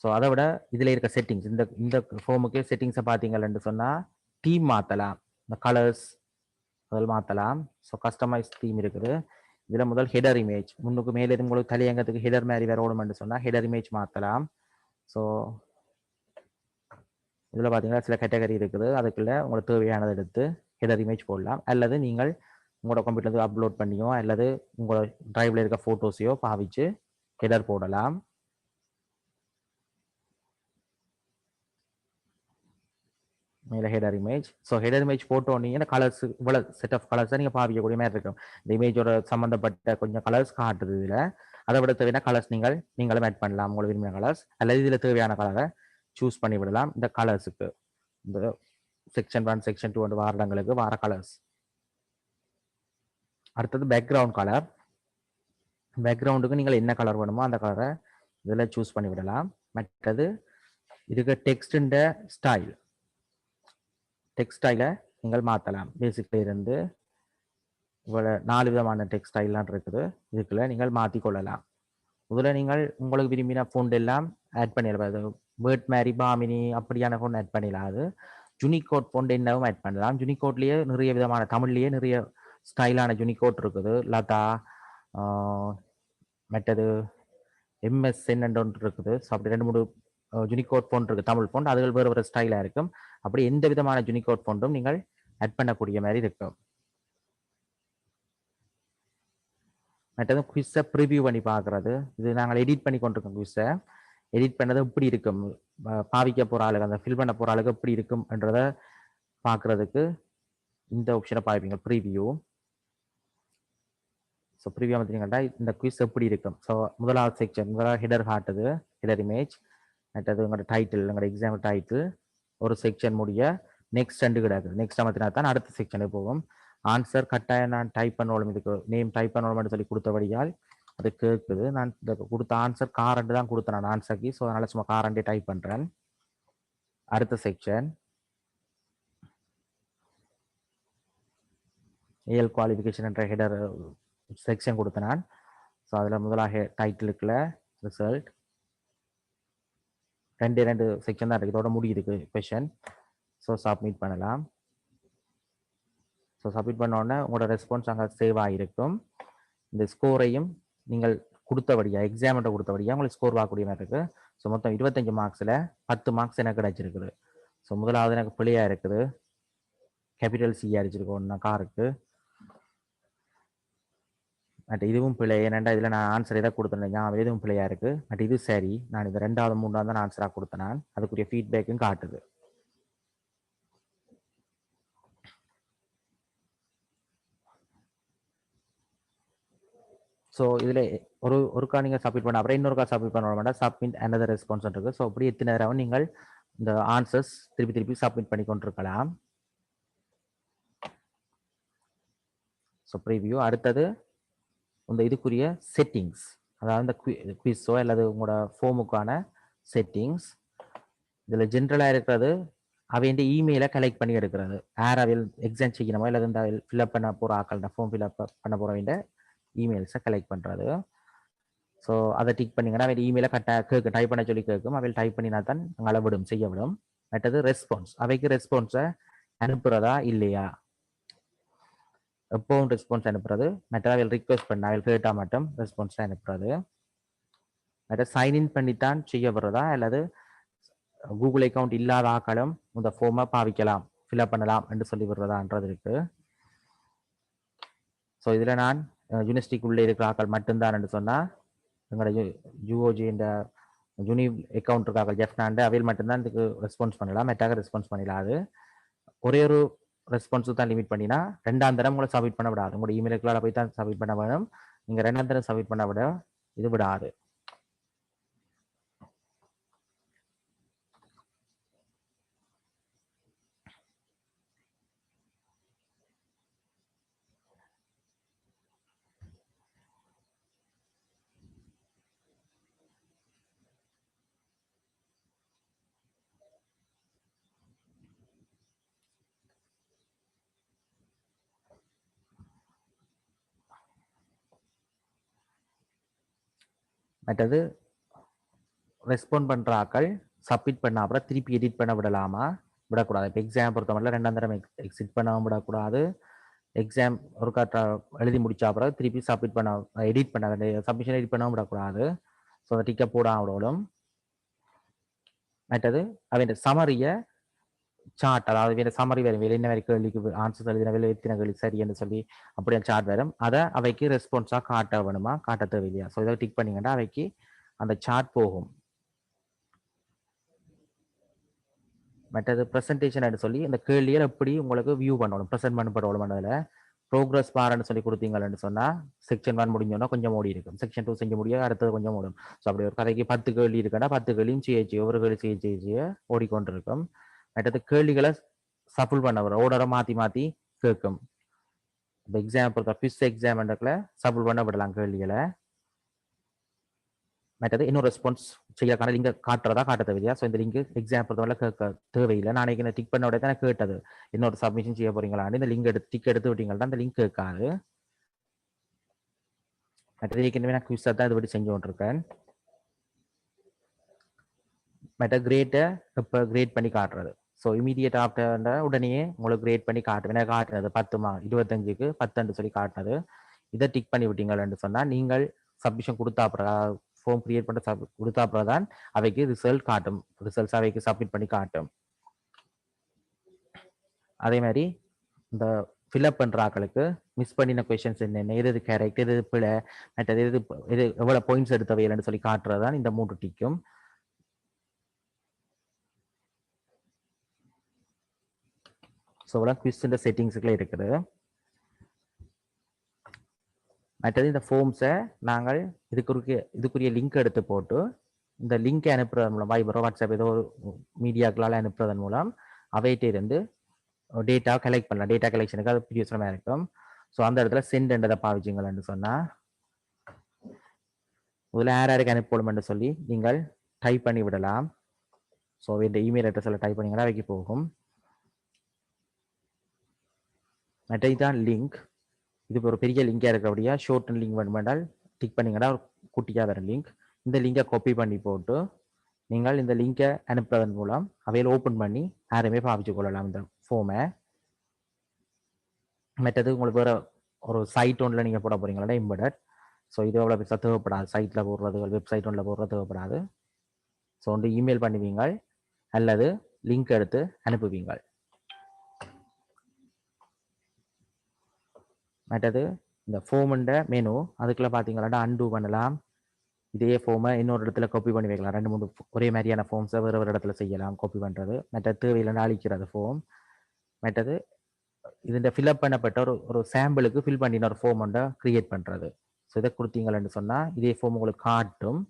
ஸோ அதை விட இதில் இருக்க செட்டிங்ஸ், இந்த ஃபார்முக்கு செட்டிங்ஸை பார்த்தீங்கன்னு சொன்னால் தீம் மாற்றலாம், இந்த கலர்ஸ் அதில் மாற்றலாம். ஸோ கஸ்டமைஸ் தீம் இருக்குது. இதில் முதல் ஹெடர் இமேஜ், முன்னுக்கு மேலே உங்களுக்கு தலையங்கத்துக்கு ஹெடர் மாதிரி வேற ஓடுமென்று சொன்னால் ஹெடர் இமேஜ் மாற்றலாம். ஸோ இதில் பார்த்தீங்கன்னா சில கேட்டகரி இருக்குது, அதுக்குள்ள உங்களுக்கு தேவையானதை எடுத்து ஹெடர் இமேஜ் போடலாம். அல்லது நீங்கள் உங்களோட கம்ப்யூட்டருக்கு அப்லோட் பண்ணியோ அல்லது உங்களோட டிரைவில் இருக்க ஃபோட்டோஸையோ பாவிச்சு ஹெடர் போடலாம். மேலே header image. So header image போட்டோன்னே இந்த கலர்ஸ் இவ்வளோ செட் ஆஃப் கலர்ஸை நீங்கள் பாவிக்கக்கூடிய மாதிரி இருக்கும். இந்த இமேஜோட சம்மந்தப்பட்ட கொஞ்சம் கலர்ஸ் காட்டுது இதில். அதை விட தேவையான கலர்ஸ் நீங்களும் ஆட் பண்ணலாம், உங்களுக்கு விரும்பின கலர்ஸ். அல்லது இதில் தேவையான கலரை சூஸ் பண்ணி விடலாம். இந்த கலர்ஸுக்கு இந்த செக்ஷன் 1, செக்ஷன் 2 வார இடங்களுக்கு வார கலர்ஸ். அடுத்தது பேக்ரவுண்ட் கலர். பேக்ரவுண்டுக்கு நீங்கள் என்ன கலர் வேணுமோ அந்த கலரை இதில் சூஸ் பண்ணி விடலாம். மற்றது இதுக்கு டெக்ஸ்ட் ஸ்டைல், டெக்ஸ்ட் ஸ்டைலை நீங்கள் மாற்றலாம். பேசிக்ல இருந்து இவ்வளோ 4 விதமான டெக்ஸ்ட் ஸ்டைல்லாம் இருக்குது, இதுக்குள்ள நீங்கள் மாற்றிக்கொள்ளலாம். முதல்ல நீங்கள் உங்களுக்கு விரும்பின ஃபோன் எல்லாம் ஆட் பண்ணிடலாம். வேர்ட் மேரி, பாமினி அப்படியான ஃபோன் ஆட் பண்ணிடலாம். அது யூனிகோட் ஃபோன் என்னவும் ஆட் பண்ணலாம். யூனிகோட்லேயே நிறைய விதமான, தமிழ்லேயே நிறைய ஸ்டைலான யூனிகோட் இருக்குது. லதா, மற்றது MSN ஒன்று இருக்குது. ஸோ அப்படி 2-3 யூனிகோட் ஃபோன் இருக்குது, தமிழ் ஃபோன். அதுகள் வேறு வேறு ஸ்டைலாக இருக்கும். அப்படி எந்த விதமான யூனிகோட் ஃபோன்றும் நீங்கள் ஆட் பண்ணக்கூடிய மாதிரி இருக்கும். மற்றது குவிஸை ப்ரிவியூ பண்ணி பார்க்குறது. இது நாங்கள் எடிட் பண்ணி கொண்டிருக்கோம். குவிஸை எடிட் பண்ணது எப்படி இருக்கும், பாவிக்க போகிற ஆளுக்கு, அந்த ஃபில் பண்ண போகிற ஆளுக்கு எப்படி இருக்கும்ன்றதை பார்க்குறதுக்கு இந்த ஆப்ஷனை பார்ப்பீங்க, ப்ரிவியூ. ஸோ ப்ரிவியூ பார்த்தீங்கன்னா இந்த குவிஸ் எப்படி இருக்கும். ஸோ முதலாவது செக்ஷன், முதலாவது ஹெடர் காட்டுது, ஹெடர் இமேஜ். மற்றது உங்களோட டைட்டில், உங்களோட எக்ஸாம் டைட்டில். ஒரு செக்ஷன் முடிய நெக்ஸ்ட் ரெண்டு கிடக்குது. நெக்ஸ்ட் அமைத்தினா தான் அடுத்த செக்ஷனுக்கு போகும். ஆன்சர் கட்டாயம் நான் டைப் பண்ணணும், இதுக்கு நேம் டைப் பண்ணணும்னு சொல்லி கொடுத்தபடியால் அது கேட்குது. நான் இந்த கொடுத்த ஆன்சர் காரண்டு தான் கொடுத்தேன் நான் ஆன்சருக்கு. ஸோ அதனால் சும்மா காரண்டே டைப் பண்ணுறேன். அடுத்த செக்ஷன் ஏஎல் குவாலிஃபிகேஷன் என்ற ஹெடர் செக்ஷன் கொடுத்தேன் நான். ஸோ அதில் முதலாக டைட்டிலுக்குள்ள ரிசல்ட் 2 செக்ஷன் தான் இருக்குது, இதோட முடியுது கொஷன். ஸோ சப்மிட் பண்ணலாம். ஸோ சப்மிட் பண்ணோடனே உங்களோட ரெஸ்பான்ஸ் அங்கே சேவ் ஆகிருக்கும். இந்த ஸ்கோரையும் நீங்கள் கொடுத்தபடியா, எக்ஸாம்கிட்ட கொடுத்தபடியா உங்களுக்கு ஸ்கோர் பார்க்கக்கூடிய மாதிரி இருக்குது. ஸோ மொத்தம் 25 மார்க்ஸில் 10 மார்க்ஸ் எனக்கு கிடைச்சிருக்குது. ஸோ முதலாவது எனக்கு பிள்ளையாக இருக்குது, கேபிட்டல் C அடிச்சிருக்கோம் நான் காருக்கு. பட் இதுவும் பிழை. ஏனெண்டா இதில் நான் ஆன்சர் எதை கொடுத்தேன் இதுவும் பிழையா இருக்கு. பட் இது சரி. நான் இது 2வது 3வது தான் ஆன்சராக கொடுத்தேன். நான் அதுக்குரிய ஃபீட்பேக்கும் காட்டுது. ஸோ இதில் ஒருக்கா நீங்கள் சப்மிட் பண்ண அப்புறம் இன்னொருக்கா சப்மிட் பண்ண வேண்டாம். சப்மிட் another ரெஸ்பான்ஸ் இருக்கு. ஸோ அப்படி எத்தனை நேரம் நீங்கள் இந்த ஆன்சர்ஸ் திருப்பி சப்மிட் பண்ணி கொண்டிருக்கலாம். So preview. அடுத்தது இந்த இதுக்குரிய செட்டிங்ஸ், அதாவது இந்த குவிஸோ அல்லது உங்களோட ஃபோமுக்கான செட்டிங்ஸ். இதில் ஜென்ரலாக இருக்கிறது அவைய இமெயிலை கலெக்ட் பண்ணி எடுக்கிறது. யார் அவையில் எக்ஸாம் செய்யணுமோ இல்லை இந்த ஃபில்அப் பண்ண போகிற ஆக்கள் ஃபார்ம் ஃபில்அப் பண்ண போகிறவங்க இமெயில்ஸை கலெக்ட் பண்ணுறது. ஸோ அதை டிக் பண்ணிங்கன்னா அவையில் இமெயிலை கேட்க டைப் பண்ண சொல்லி கேட்கும். அவையில் டைப் பண்ணினா தான் அங்கே விடும் செய்ய விடும். மற்றது ரெஸ்பான்ஸ், அவைக்கு ரெஸ்பான்ஸை அனுப்புகிறதா இல்லையா, எப்போவும் ரெஸ்பான்ஸ் அனுப்புறது. மற்ற அவையில் ரிக்வெஸ்ட் பண்ண அவையில் கேட்டால் மட்டும் ரெஸ்பான்ஸை அனுப்புறது. மற்ற சைன்இன் பண்ணித்தான் செய்யப்படுறதா அல்லது கூகுள் அக்கௌண்ட் இல்லாத ஆக்களும் இந்த ஃபார்மை பாவிக்கலாம் ஃபில்அப் பண்ணலாம் என்று சொல்லி விடுறதான்றது இருக்கு. ஸோ இதில் நான் யூனிவர்சிட்டிக்குள்ளே இருக்கிற ஆக்கள் மட்டும்தான் என்று சொன்னால் எங்களோட யூஓஜி இந்த யூனி அக்கௌண்ட் இருக்க ஆக்கள் ஜெஃப்னாண்டு அவையில் மட்டும்தான் இதுக்கு ரெஸ்பான்ஸ் பண்ணலாம். மெட்டாக ரெஸ்பான்ஸ் பண்ணிடாது. ஒரே ஒரு ரெஸ்பான்ஸு தான் லிமிட் பண்ணினா 2ஆம் தரம் உங்களை சப்மிட் பண்ண விடாது. உங்களோட இமெயிலுக்குள்ளார போய் தான் சப்மிட் பண்ண வேணும். நீங்கள் 2ஆம் தரம் சப்மிட் பண்ண விட இது விடாது. மற்றது ரெஸ்பாண்ட் பண்ணுற ஆக்கள் சப்மிட் பண்ண அப்புறம் திருப்பி எடிட் பண்ண விடலாமா விடக்கூடாது. இப்போ எக்ஸாம் பொறுத்தவரை 2ஆம் தரம் எக்ஸிட் பண்ணாமல் விடக்கூடாது. எக்ஸாம் ஒரு எழுதி முடிச்ச அப்புறம் திருப்பி சப்மிட் பண்ண எடிட் பண்ண சப்மிஷன் எடிட் பண்ணாமல் விடக்கூடாது. ஸோ அந்த டிக்கெட் போடாமல் விடணும். மற்றது அவன் சமரியை சார்ட், அதாவது சமரி வரும் வேலை என்ன வரைக்கும் கேள்விக்கு ஆன்சர்ஸ் எழுதின வேலை எத்தனை கேள்வி சரி என்று சொல்லி அப்படியே சார்ட் வரும். அதை அவைக்கு ரெஸ்பான்ஸாக காட்ட வேணுமா காட்ட தேவையில்லையா. ஸோ இதை டிக் பண்ணிங்கன்னா அவைக்கு அந்த சார்ட் போகும். மற்றது ப்ரெசன்டேஷன் சொல்லி இந்த கேள்வியை எப்படி உங்களுக்கு வியூ பண்ணணும் ப்ரெசென்ட் பண்ணப்படணும். அதில் ப்ரோக்ரஸ் பாருன்னு சொல்லி கொடுத்தீங்கன்னு சொன்னால் செக்ஷன் 1 முடிஞ்சோன்னா கொஞ்சம் ஓடி இருக்கும். செக்ஷன் 2 செஞ்சு முடிய அடுத்தது கொஞ்சம் ஓடும். ஸோ அப்படி ஒரு கதைக்கு 10 கேள்வி இருக்குன்னா 10 கேள்வியும் செய்ய ஒவ்வொரு கேள்வி செய்ய ஓடிக்கொண்டிருக்கும். மற்றது கேள்விகளை சஃபுல் பண்ண வரும், ஓடரை மாற்றி கேட்கும். இந்த எக்ஸாம் பொறுத்த ஃபிஸ் எக்ஸாம்ன்றதுல சஃபுல் பண்ண விடலாம் கேள்விகளை. மற்றது இன்னும் ரெஸ்பான்ஸ் செய்யறதுக்கான லிங்கை காட்டுறதா காட்ட தேவையா. ஸோ இந்த லிங்க் எக்ஸாம் பொறுத்தவரை கேட்க தேவையில்லை. நாளைக்கு என்ன டிக் பண்ண உடனே தான் கேட்டது இன்னொரு சப்மிஷன் செய்ய போறீங்களான்னு இந்த லிங்க் டிக் எடுத்து விட்டீங்கன்னா அந்த லிங்க் கேட்காது. மற்றது ஏற்கனவே நான் குவிஸாக தான் இது பற்றி செஞ்சு கொண்டிருக்கேன். மற்ற கிரேட்டை இப்போ கிரேட் பண்ணி காட்டுறது. ஸோ இமீடியட் ஆஃப்டர் உடனே உங்களுக்கு கிரேட் பண்ணி காட்டுவேன். காட்டுறது 10 மார்க் 25க்கு 10 சொல்லி காட்டுறது. இதை டிக் பண்ணி விட்டீங்கன்னு சொன்னால் நீங்கள் சப்மிஷன் கொடுத்தா அப்புறம் ஃபார்ம் கிரியேட் பண்ண கொடுத்தா அப்புறம் தான் அவைக்கு ரிசல்ட் காட்டும். ரிசல்ட்ஸ் அவைக்கு சப்மிட் பண்ணி காட்டும். அதே மாதிரி இந்த ஃபில்அப் பண்ணுற ஆக்களுக்கு மிஸ் பண்ணின கொஸ்டின்ஸ் என்னென்ன, எது கரெக்ட், எது பிழை, மற்றது எது எவ்வளோ பாயிண்ட்ஸ் எடுத்தவையில்னு சொல்லி காட்டுறது தான் இந்த 3 டிக்கும். ஸோ இவ்வளோ குவிஸ்ன்ற செட்டிங்ஸுக்குள்ள இருக்குது. மற்றது இந்த ஃபார்ம்ஸை நாங்கள் இதுக்குரிய லிங்க் எடுத்து போட்டு இந்த லிங்கை அனுப்புறதன் மூலம் வைபரோ வாட்ஸ்அப் ஏதோ ஒரு மீடியாக்களால் அனுப்புறதன் மூலம் அவைகிட்ட இருந்து டேட்டா கலெக்ட் பண்ணலாம். டேட்டா கலெக்ஷனுக்கு அது பிரியோசனமாக இருக்கும். ஸோ அந்த இடத்துல சென்ட்ன்றதை பாவிச்சிங்கன்னு சொன்னால் இதில் யாருக்கு அனுப்பணும்னு சொல்லி நீங்கள் டைப் பண்ணி விடலாம். ஸோ இந்த இமெயில் அட்ரஸில் டைப் பண்ணிங்கன்னா அவைக்கு போகும். மற்ற இதுதான் லிங்க். இது ஒரு பெரிய லிங்காக இருக்கிறபடியா ஷோர்ட் லிங்க் வேணுமென்றால் டிக் பண்ணிங்கன்னா ஒரு குட்டியாக வர லிங்க். இந்த லிங்கை காப்பி பண்ணி போட்டு நீங்கள் இந்த லிங்கை அனுப்புறதன் மூலம் அவையில் ஓப்பன் பண்ணி யாருமே பாவிச்சு கொள்ளலாம் இந்த ஃபார்மை. மற்றது உங்களுக்கு வேறு ஒரு சைட் ஒன்றில் நீங்கள் போட போகிறீங்களா இம்பெடட். ஸோ இது எவ்வளோ பெருசாக தேவைப்படாது. சைட்டில் போடுறது வெப்சைட் ஒன்றில் போடுறது தேவைப்படாது. ஸோ ஒன்று இமெயில் பண்ணுவீங்க அல்லது லிங்க் எடுத்து அனுப்புவீங்க. மற்றது இந்த ஃபோமுண்ட மெனு அதுக்குள்ள பார்த்தீங்கன்னா அன்டூ பண்ணலாம். இதே ஃபார்மை இன்னொரு இடத்துல காப்பி பண்ணி வைக்கலாம். 2 3 ஒரே மாதிரியான ஃபார்ம்ஸை வேறு ஒரு இடத்துல செய்யலாம் காப்பி பண்ணுறது. மற்றது தேவையில்லைன்னு அழிக்கிறது ஃபார்ம். மற்றது இதுண்ட ஃபில்அப் பண்ணப்பட்ட ஒரு சாம்பிளுக்கு ஃபில் பண்ணின ஒரு ஃபார்ம் ஒன்றை கிரியேட் பண்ணுறது. ஸோ இதை கொடுத்தீங்கன்னு சொன்னால் இதே ஃபார்ம் உங்களுக்கு காட்டும்.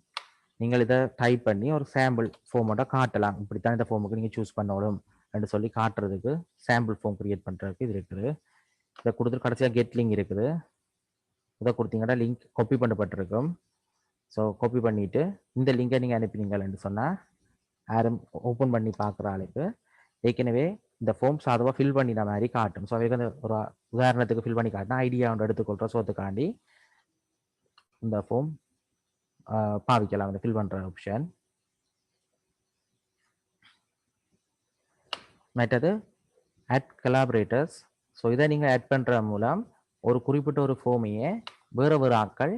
நீங்கள் இதை டைப் பண்ணி ஒரு சாம்பிள் ஃபார்மோட காட்டலாம். இப்படித்தான் இந்த ஃபார்முக்கு நீங்கள் சூஸ் பண்ணணும் அப்படின்னு சொல்லி காட்டுறதுக்கு சாம்பிள் ஃபார்ம் கிரியேட் பண்ணுறதுக்கு இது இருக்குது. இதை கொடுத்துட்டு கடைசியாக கெட் லிங்க் இருக்குது. இதை கொடுத்தீங்கன்னா லிங்க் காப்பி பண்ணப்பட்டிருக்கும். ஸோ காப்பி பண்ணிவிட்டு இந்த லிங்கை நீங்கள் அனுப்பினீங்கன்னு சொன்னால் யாரும் ஓப்பன் பண்ணி பார்க்குற ஆளுக்கு ஏற்கனவே இந்த ஃபார்ம் சாதுவாக ஃபில் பண்ணின மாதிரி காட்டும். ஸோ அவைக்கு அந்த ஒரு உதாரணத்துக்கு ஃபில் பண்ணி காட்டினா ஐடியா ஒன்று எடுத்துக்கொள்கிற சோத்துக்காண்டி இந்த ஃபார்ம் பாவிக்கலாம். அந்த ஃபில் பண்ணுற ஆப்ஷன். மற்றது ஆட் கொலாபரேட்டர்ஸ். ஸோ இதை நீங்கள் ஆட் பண்ணுற மூலம் ஒரு குறிப்பிட்ட ஒரு ஃபார்மையே வேறு ஆட்கள்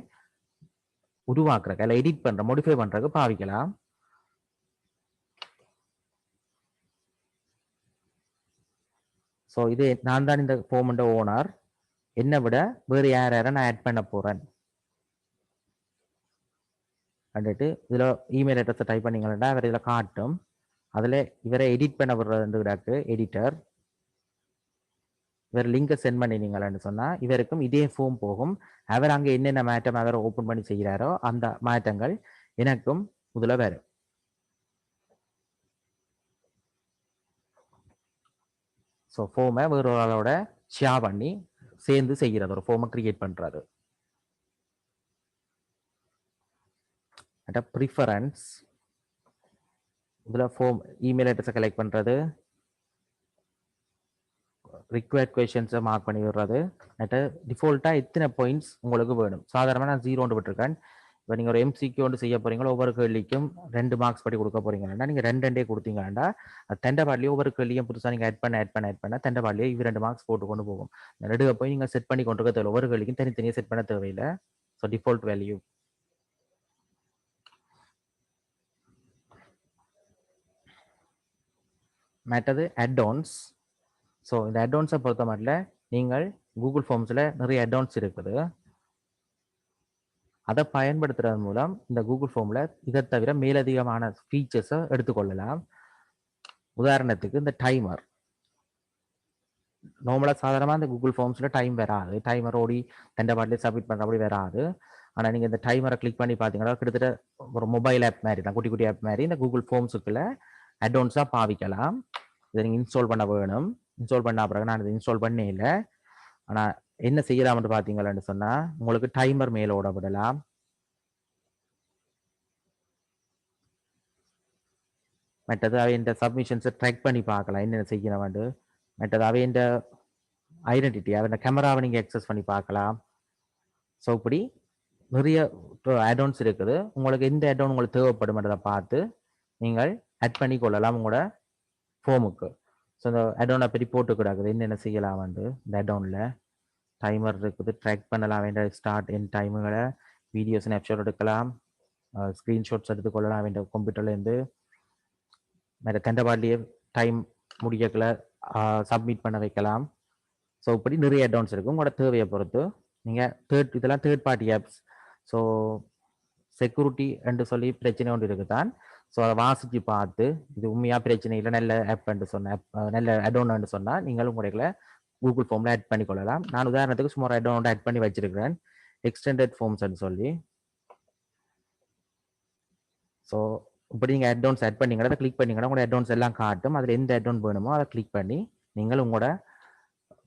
உருவாக்குறக்கு இல்லை எடிட் பண்ணுற மோடிஃபை பண்ணுறதுக்கு பாவிக்கலாம். ஸோ இது நான் தான் இந்த ஃபார்மோட ஓனர். என்னை விட வேறு யாரை நான் ஆட் பண்ண போகிறேன் அப்படின்ட்டு இதில் இமெயில் அட்ரஸை டைப் பண்ணிங்கன்னா அவர் இதில் காட்டும். அதில் இவரை எடிட் பண்ண விடுறதுக்கு எடிட்டர். இவர் லிங்கை சென்ட் பண்ணினீங்களான்னு சொன்னால் இவருக்கும் இதே ஃபார்ம் போகும். அவர் அங்கே என்னென்ன மாற்றம் அவர் ஓப்பன் பண்ணி செய்கிறாரோ அந்த மாற்றங்கள் எனக்கும் இதில் வரும். ஸோ ஃபார்மை வேறு ஒரு ஆளோட ஷேர் பண்ணி சேர்ந்து செய்கிறது, ஒரு ஃபார்மை கிரியேட் பண்ணுறது. ப்ரிஃபரன்ஸ் இதில் ஃபார்ம் இமெயில் அட்ரஸை கலெக்ட் பண்ணுறது, ரிக்வயர்ட் கொஷின்ஸை மார்க் பண்ணி விடுறது. டிஃபால்ட்டாக எத்தனை பாயிண்ட்ஸ் உங்களுக்கு வேணும். சாதாரணமாக நான் 0 விட்டுருக்கேன். இப்போ நீங்கள் ஒரு எம்சிக்யூ ஒன்று செய்ய போகிறீங்களோ ஒவ்வொரு கேள்விக்கும் 2 மார்க்ஸ் படி கொடுக்க போகிறீங்கன்னா நீங்கள் 2 கொடுத்தீங்கன்னா தெண்டபாட்லேயே ஒவ்வொரு கேள்வியும் புதுசாக நீங்கள் ஆட் பண்ண தெண்டபாட்லேயே 2 மார்க்ஸ் போட்டு கொண்டு போகும். நடுக போய் நீங்கள் செட் பண்ணி கொண்டு இருக்க தேவை. ஒவ்வொரு கேள்விக்கும் தனித்தனியாக செட் பண்ண தேவையில்லை. So default value. மற்றது அட்ஆன்ஸ். ஸோ இந்த அட்ஆன்ஸை பொறுத்த மட்டும் நீங்கள் கூகுள் ஃபார்ம்ஸில் நிறைய அட்ஆன்ஸ் இருக்குது. அதை பயன்படுத்துறது மூலம் இந்த கூகுள் ஃபார்மில் இதை தவிர மேலதிகமான ஃபீச்சர்ஸை எடுத்துக்கொள்ளலாம். உதாரணத்துக்கு இந்த டைமர். நார்மலாக சாதாரணமாக இந்த கூகுள் ஃபார்ம்ஸில் டைம் வராது. டைமர் ஓடி தெண்டபாட்டிலே சப்மிட் பண்ணுற அப்படி வராது. ஆனால் நீங்கள் இந்த டைமரை கிளிக் பண்ணி பார்த்தீங்கன்னா கிட்டத்தட்ட ஒரு மொபைல் ஆப் மாதிரி தான், குட்டி ஆப் மாதிரி இந்த கூகுள் ஃபார்ம்ஸுக்குள்ள அட்ஆன்ஸாக பாவிக்கலாம். இதை நீங்கள் இன்ஸ்டால் பண்ண வேணும். இன்ஸ்டால் பண்ண பிறகு நான் இதை இன்ஸ்டால் பண்ணே இல்லை. ஆனால் என்ன செய்யலாம்னு பார்த்தீங்களான்னு சொன்னால் உங்களுக்கு டைமர் மேலோட விடலாம். மற்றது அவையின் சப்மிஷன்ஸை ட்ராக் பண்ணி பார்க்கலாம் என்னென்ன செய்யணும் வேண்டு. மற்றது அவையின் ஐடென்டிட்டி அவன் கேமராவை நீங்கள் அக்சஸ் பண்ணி பார்க்கலாம். ஸோ இப்படி நிறைய அட்ஆன்ஸ் இருக்குது. உங்களுக்கு எந்த அட்ஆன் உங்களுக்கு தேவைப்படும்ன்றதை பார்த்து நீங்கள் ஆட் பண்ணி கொள்ளலாம் உங்களோட ஃபார்முக்கு. ஸோ இந்த அட்ஆனை பற்றி போட்டு கிடக்குது என்னென்ன செய்யலாம் வந்து. இந்த அட்ஆனில் டைமர் இருக்குது, ட்ராக் பண்ணலாம் வேண்டிய ஸ்டார்ட் என் டைமுகளை, வீடியோ ஸ்னாப்ஷாட் எடுக்கலாம், ஸ்க்ரீன்ஷாட்ஸ் எடுத்துக்கொள்ளலாம் வேண்டிய கம்ப்யூட்டர்லேருந்து. வேறு தெண்டபாட்லேயே டைம் முடியக்கல சப்மிட் பண்ண வைக்கலாம். ஸோ இப்படி நிறைய அட்ஆன்ஸ் இருக்குது. உங்களோட தேவையை பொறுத்து நீங்கள் இதெல்லாம் third party apps. So security என்று சொல்லி பிரச்சனை ஒன்று இருக்குது தான். ஸோ அதை வாசித்து பார்த்து இது உண்மையாக பிரச்சனை இல்லை நல்ல ஆப்ன்னு சொன்ன நல்ல அட்ஆன்னு சொன்னால் நீங்கள் உங்களுடைய கூகுள் ஃபார்மில் ஆட் பண்ணி கொள்ளலாம். நான் உதாரணத்துக்கு சுமார் அட்ஆன் ஆட் பண்ணி வச்சிருக்கிறேன், எக்ஸ்டெண்டட் ஃபார்ம்ஸ்ன்னு சொல்லி. ஸோ இப்படி நீங்கள் அட்ஆன்ஸ் ஆட் பண்ணிங்கன்னா அதை கிளிக் பண்ணிங்கன்னா உங்களோட அட்ஆன்ஸ் எல்லாம் காட்டும். அதில் எந்த அட்ஆன் வேணுமோ அதை கிளிக் பண்ணி நீங்கள் உங்களோட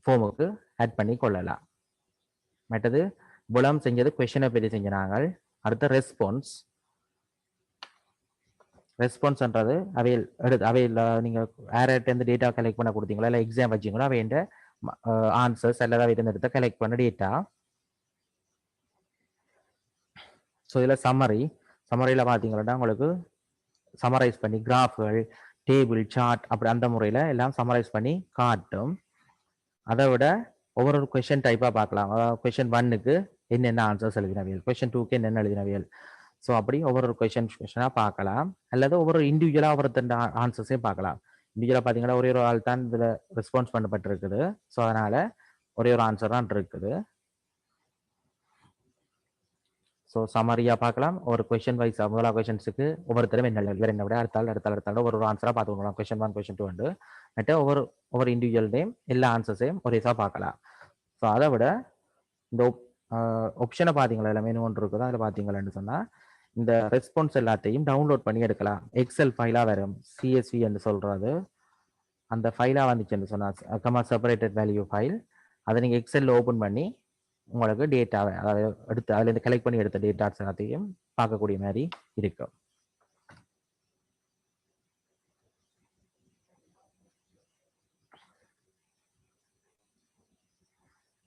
ஃபார்முக்கு ஆட் பண்ணி கொள்ளலாம். மற்றது புலம் செஞ்சது கொஷனை பற்றி செஞ்ச நாங்கள். அடுத்த ரெஸ்பான்ஸ்ன்றது அவையில் நீங்கள் யார்கிட்ட டேட்டா கலெக்ட் பண்ண கொடுத்தீங்களா இல்லை எக்ஸாம் வச்சிங்களோ அவைண்ட ஆன்சர்ஸ் அல்லது அவை எடுத்த கலெக்ட் பண்ண டேட்டா. ஸோ இதில் சம்மரியில் பார்த்தீங்கன்னா உங்களுக்கு சம்மரைஸ் பண்ணி கிராஃப்கள், டேபிள், சார்ட் அப்படி அந்த முறையில் எல்லாம் சம்மரைஸ் பண்ணி காட்டும். அதை விட ஒவ்வொரு கொஷின் டைப்பாக பார்க்கலாம். கொஷின் 1க்கு என்னென்ன ஆன்சர்ஸ் எழுதினவியல், கொஷின் 2க்கு என்னென்ன எழுதினவியல். ஸோ அப்படி ஒவ்வொரு கொஷனாக பார்க்கலாம். அல்லது ஒவ்வொரு இண்டிவிஜுவலாக ஒவ்வொருத்தண்ட ஆன்சர்ஸையும் பார்க்கலாம். இண்டிவிஜுவலாக பார்த்தீங்கன்னா ஒரே ஒரு ஆள் தான் இதில் ரெஸ்பான்ஸ் பண்ணப்பட்டிருக்குது. ஸோ அதனால் ஒரே ஒரு ஆன்சர் தான் இருக்குது. ஸோ சமரியாக பார்க்கலாம். ஒரு கொஷின் வைஸ் முதலாக கொஷின்ஸுக்கு ஒவ்வொருத்தரும் என்ன இவர் என்ன விட அடுத்தால் ஒரு ஆன்சராக பார்த்துக்கலாம். கொஷின் 1 கொஷின் 2 வந்து மற்ற ஒவ்வொரு இண்டிவிஜுவல் நேம் எல்லா ஆன்சர்ஸையும் ஒரேஸாக பார்க்கலாம். ஸோ அதை விட இந்த ஆப்ஷனை பார்த்தீங்களா இல்லை மெனு ஒன்று இருக்குதோ அதில் பார்த்தீங்களான்னு சொன்னால் இந்த ரெஸ்பான்ஸ் எல்லாத்தையும் டவுன்லோட் பண்ணி எடுக்கலாம். எக்ஸல் ஃபைலாக வரும். CSV என்று சொல்கிறது அந்த ஃபைலாக வந்துச்சுன்னு சொன்னால் செப்பரேட்டட் வேல்யூ ஃபைல். அதை நீங்கள் எக்ஸலில் ஓப்பன் பண்ணி உங்களுக்கு டேட்டாவை அதாவது எடுத்து அதுலேருந்து கலெக்ட் பண்ணி எடுத்த டேட்டாஸ் எல்லாத்தையும் பார்க்கக்கூடிய மாதிரி இருக்கும்.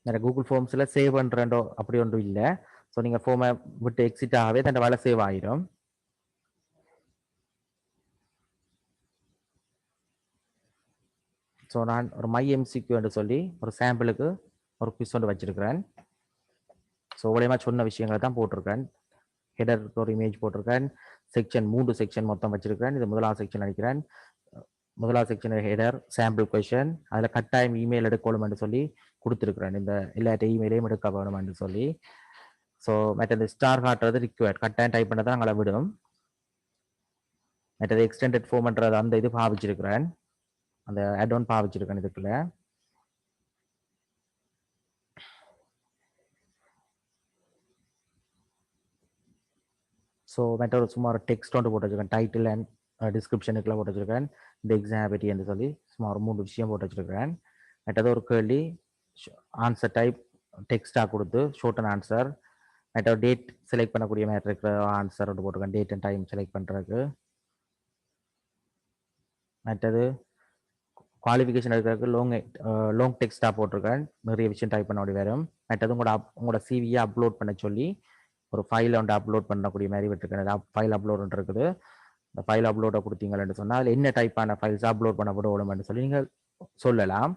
நிறைய கூகுள் ஃபார்ம்ஸில் சேவ் பண்ணுறோ அப்படி ஒன்றும் இல்லை. ஸோ நீங்கள் ஃபார்மை விட்டு எக்ஸிட் ஆகவே தன் வேலை சேவ் ஆகிடும். ஸோ நான் ஒரு MyMCQ என்று சொல்லி ஒரு சாம்பிளுக்கு ஒரு குவிஸ் ஒன்று வச்சிருக்கிறேன். ஸோ மூலயமா சொன்ன விஷயங்களை தான் போட்டிருக்கேன். ஹெடருக்கு ஒரு இமேஜ் போட்டிருக்கேன். செக்ஷன் 3 செக்ஷன் மொத்தம் வச்சிருக்கிறேன். இது முதலாவது செக்ஷன் அடிக்கிறேன். முதலாவது செக்ஷன் ஹெடர் சாம்பிள் கொஷன். அதில் கட்டாயம் இமெயில் எடுக்கணும்னு சொல்லி கொடுத்துருக்குறேன். இந்த எல்லா இமெயிலையும் எடுக்க வேணும்னு சொல்லி. ஸோ மற்றது ஸ்டார் காட்டுறது ரிக்வயர்ட் கட்டாயம் டைப் பண்ணதை அங்கே விடும். மற்றது எக்ஸ்டெண்டட் ஃபார்ம்ன்றது அந்த இது பாவிச்சிருக்கிறேன். அந்த ஆட்-ஆன் பாவிச்சிருக்கேன் இதுக்குள்ள. ஸோ மற்ற சும்மா ஒரு டெக்ஸ்ட் ஒன்று போட்டு வச்சிருக்கேன். டைட்டில் அண்ட் டிஸ்கிரிப்ஷனுக்குலாம் போட்டு வச்சிருக்கேன். இந்த எக்ஸாம் பற்றி என்று சொல்லி சும்மா ஒரு 3 விஷயம் போட்டு வச்சிருக்கிறேன். மற்றது ஒரு கேள்வி ஆன்சர் டைப் டெக்ஸ்டாக கொடுத்து ஷார்ட் அண்ட் ஆன்சர். மற்ற டேட் செலக்ட் பண்ணக்கூடிய மாதிரி இருக்கிற ஆன்சர் ஒன்று போட்டிருக்கேன். டேட் அண்ட் டைம் செலக்ட் பண்ணுறதுக்கு. மற்றது குவாலிஃபிகேஷன் எடுக்கிறதுக்கு லாங் டெக்ஸ்டாக போட்டிருக்கேன். நிறைய விஷயம் டைப் பண்ண வேண்டிய வரும். மற்றது உங்களோட சிவியை அப்லோட் பண்ண சொல்லி ஒரு ஃபைலை வந்து அப்லோட் பண்ணக்கூடிய மாதிரி விட்டுருக்கேன். ஃபைல் அப்லோட் இருக்குது. இந்த ஃபைல் அப்லோடை கொடுத்தீங்கன்னு சொன்னால் அதில் என்ன டைப்பான ஃபைல்ஸ் அப்லோட் பண்ண விடணும்னு சொல்லி நீங்கள் சொல்லலாம்.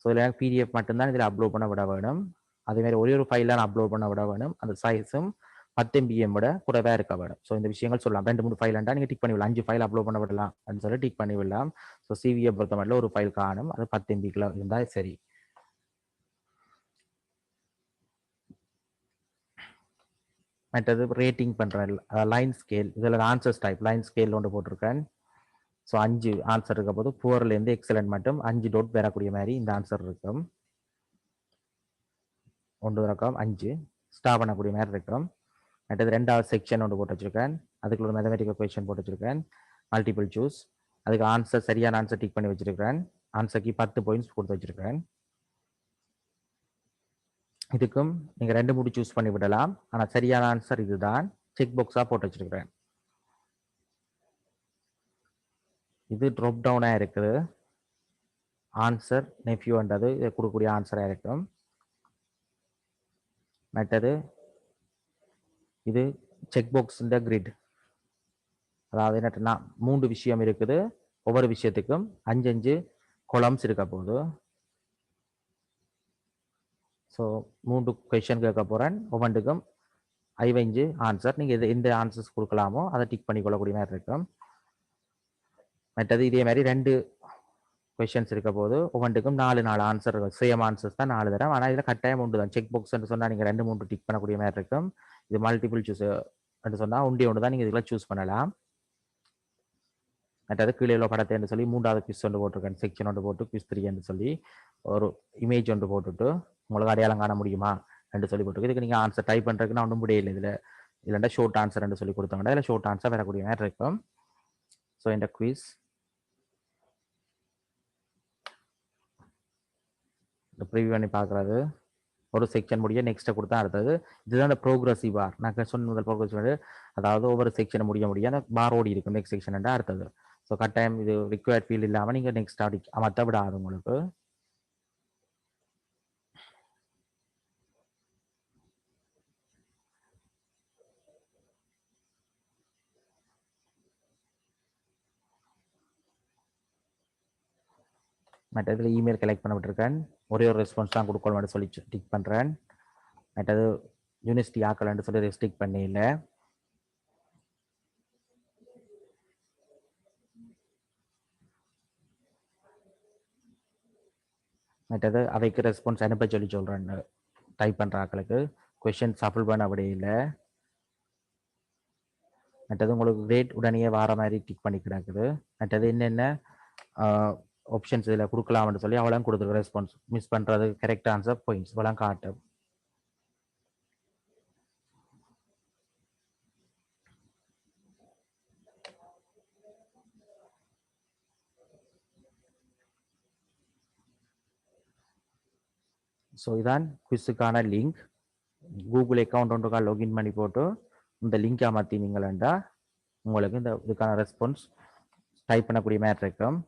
ஸோ இதில் எனக்கு PDF மட்டும்தான் இதில் அப்லோட் பண்ண விட வேணும். அதேமாதிரி ஒரு ஃபைலாக அப்லோட் பண்ண விட வேணும். அந்த சைஸும் 10 MB விட கூடவே இருக்க வேணும். ஸோ இந்த விஷயங்கள் சொல்லலாம். 2-3 ஃபைலாண்டா நீங்கள் டிக் பண்ணி விடலாம். 5 ஃபைல் அப்லோட் பண்ண விடலாம் அப்படின்னு சொல்லி டிக் பண்ணி விடலாம். ஸோ சிவியை பொறுத்த மட்டும் ஒரு ஃபைல் காணும். அது 10 MB இருந்தால் சரி. மற்றது ரேட்டிங் பண்ணுறேன். லைன் ஸ்கேல் இதில் ஆன்சர்ஸ் டைப் லைன் ஸ்கேல் ஒன்று போட்டிருக்கேன். ஸோ 5 ஆன்சர் இருக்க போது புவர்லேருந்து எக்ஸலன்ட் மட்டும் 5 டாட் வரக்கூடிய மாதிரி இந்த ஆன்சர் இருக்கும். 1 ரகம் 5 ஸ்டாப் பண்ணக்கூடிய மாதிரி இருக்கும். மற்றது 2வது செக்ஷன் ஒன்று போட்டு வச்சிருக்கேன். அதுக்குள்ள ஒரு மேத்தமெட்டிக்கல் கொஸ்டின் போட்டு வச்சிருக்கேன். Multiple choose. அதுக்கு ஆன்சர் சரியான ஆன்சர் டிக் பண்ணி வச்சிருக்கேன். ஆன்சருக்கு 10 பாயிண்ட்ஸ் கொடுத்து வச்சிருக்கேன். இதுக்கும் நீங்கள் 2-3 சூஸ் பண்ணி விடலாம். ஆனால் சரியான ஆன்சர் இதுதான். செக் பாக்ஸாக போட்டு வச்சிருக்கிறேன். இது ட்ராப் டவுனாக இருக்குது. ஆன்சர் நெஃப்யூன்றது இதை கொடுக்கக்கூடிய ஆன்சராக இருக்கும். மற்றது இது செக் பாக்ஸ் இந்த கிரிட். அதாவது என்னன்னா 3 விஷயம் இருக்குது. ஒவ்வொரு விஷயத்துக்கும் 5 கொலம்ஸ் இருக்க போகுது. ஸோ 3 கொஷின் கேட்க போகிறேன். ஒவ்வொன்றுக்கும் 5 ஆன்சர். நீங்கள் எந்த ஆன்சர்ஸ் கொடுக்கலாமோ அதை டிக் பண்ணி கொள்ளக்கூடிய மாதிரி இருக்கும். மற்றது இதே மாதிரி 2 கொஷின்ஸ் இருக்க போது ஒவ்வொன்றுக்கும் 4 ஆன்சர் சேம் ஆன்சர்ஸ் தான் 4 தரம். ஆனால் இதில் கட்டாயம் உண்டு தான். செக் பாக்ஸ் சொன்னால் நீங்கள் 2-3 டிக் பண்ணக்கூடிய மாதிரி இருக்கும். இது மல்டிபிள் சூஸ் சொன்னால் ஒன்று தான் நீங்கள் இதில் சூஸ் பண்ணலாம். மற்றது கீழே உள்ள படத்தை என்று சொல்லி 3வது குவிஸ் ஒன்று போட்டிருக்கேன். செக்ஷன் ஒன்று போட்டு குவிஸ் 3 என்று சொல்லி ஒரு இமேஜ் ஒன்று போட்டுட்டு உங்களுக்கு அடையாளம் காண முடியுமா என்று சொல்லி போட்டுருக்கு. இதுக்கு நீங்கள் ஆன்சர் டைப் பண்ணுறதுக்கு நான் ஒன்றும் முடியல. இதில் இல்லைன்னா ஷார்ட் ஆன்சர் என்று சொல்லி கொடுத்தாங்கன்னா இதில் ஷார்ட் ஆன்சர் வரக்கூடிய மாதிரி இருக்கும். ஸோ இந்த குவிஸ் இந்த ப்ரிவியூ பண்ணி பார்க்குறது ஒரு செக்ஷன் முடிய நெக்ஸ்ட்டை கொடுத்தா அடுத்தது. இதுதான் இந்த ப்ரோக்ரஸிவ் பார். நான் சொன்ன முதல் ப்ரோக்ரஸிவ் அதாவது ஒவ்வொரு செக்ஷனை முடிய அந்த பார் ஓடி இருக்கும். நெக்ஸ்ட் செக்ஷன் அடுத்தது. ஸோ கட்டாயம் இது ரிக்வயர்ட் ஃபீல்ட் இல்லாமல் நீங்கள் நெக்ஸ்ட் அமர்த்த விடாது உங்களுக்கு. மற்றது இமெயில் கலெக்ட் பண்ண விட்டுருக்கேன். ஒரே ஒரு ரெஸ்பான்ஸ் தான் கொடுக்கணும் சொல்லி டிக் பண்ணுறேன். மற்றது யூனிவர்சிட்டி ஆக்கலன்னு சொல்லி ரெஸ்ட்ரிக்ட் பண்ணி இல்லை. மற்றது அவைக்கு ரெஸ்பான்ஸ் அனுப்ப சொல்லி சொல்கிறேன் டைப் பண்ணுற ஆக்களுக்கு. கொஷின் சஃபில் பண்ண அப்படி இல்லை. மற்றது உங்களுக்கு கிரேட் உடனே வார மாதிரி டிக் பண்ணி கிடக்குது. மற்றது என்னென்ன ஆப்ஷன்ஸ் இதில் கொடுக்கலாம்னு சொல்லி அவளும் கொடுத்துருக்கு. ரெஸ்பான்ஸ் மிஸ் பண்ணுறது கரெக்ட் ஆன்சர் பாயிண்ட்ஸ் இவெல்லாம் காட்டும். ஸோ இதான் குவிஸுக்கான லிங்க். கூகுள் அக்கௌண்ட் ஒன்றுக்கா லாகின் பண்ணி போட்டு இந்த லிங்கை மாற்றினீங்களா உங்களுக்கு இந்த இதுக்கான ரெஸ்பான்ஸ் டைப் பண்ணக்கூடிய மாதிரி இருக்கும்.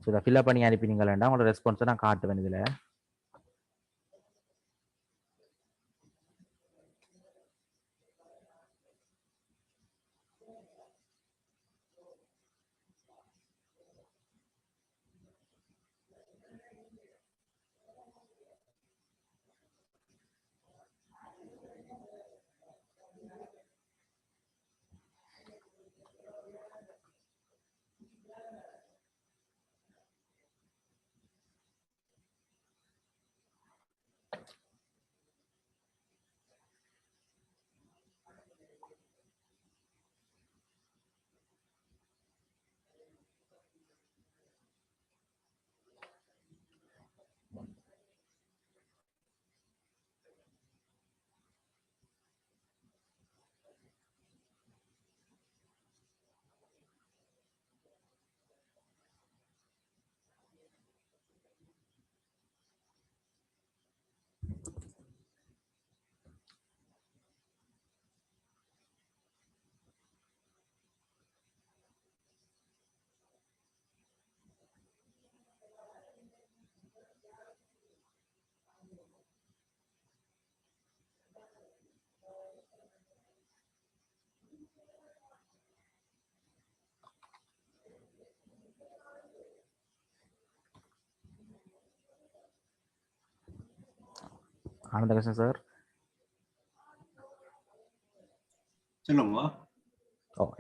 ஸோ இதை ஃபில்அப் பண்ணி அனுப்பினீங்களா உங்களோட ரெஸ்பான்ஸை நான் காட்டுவேன் இதில். ஆனந்தகிருஷ்ணன் சார் சொல்லுங்க.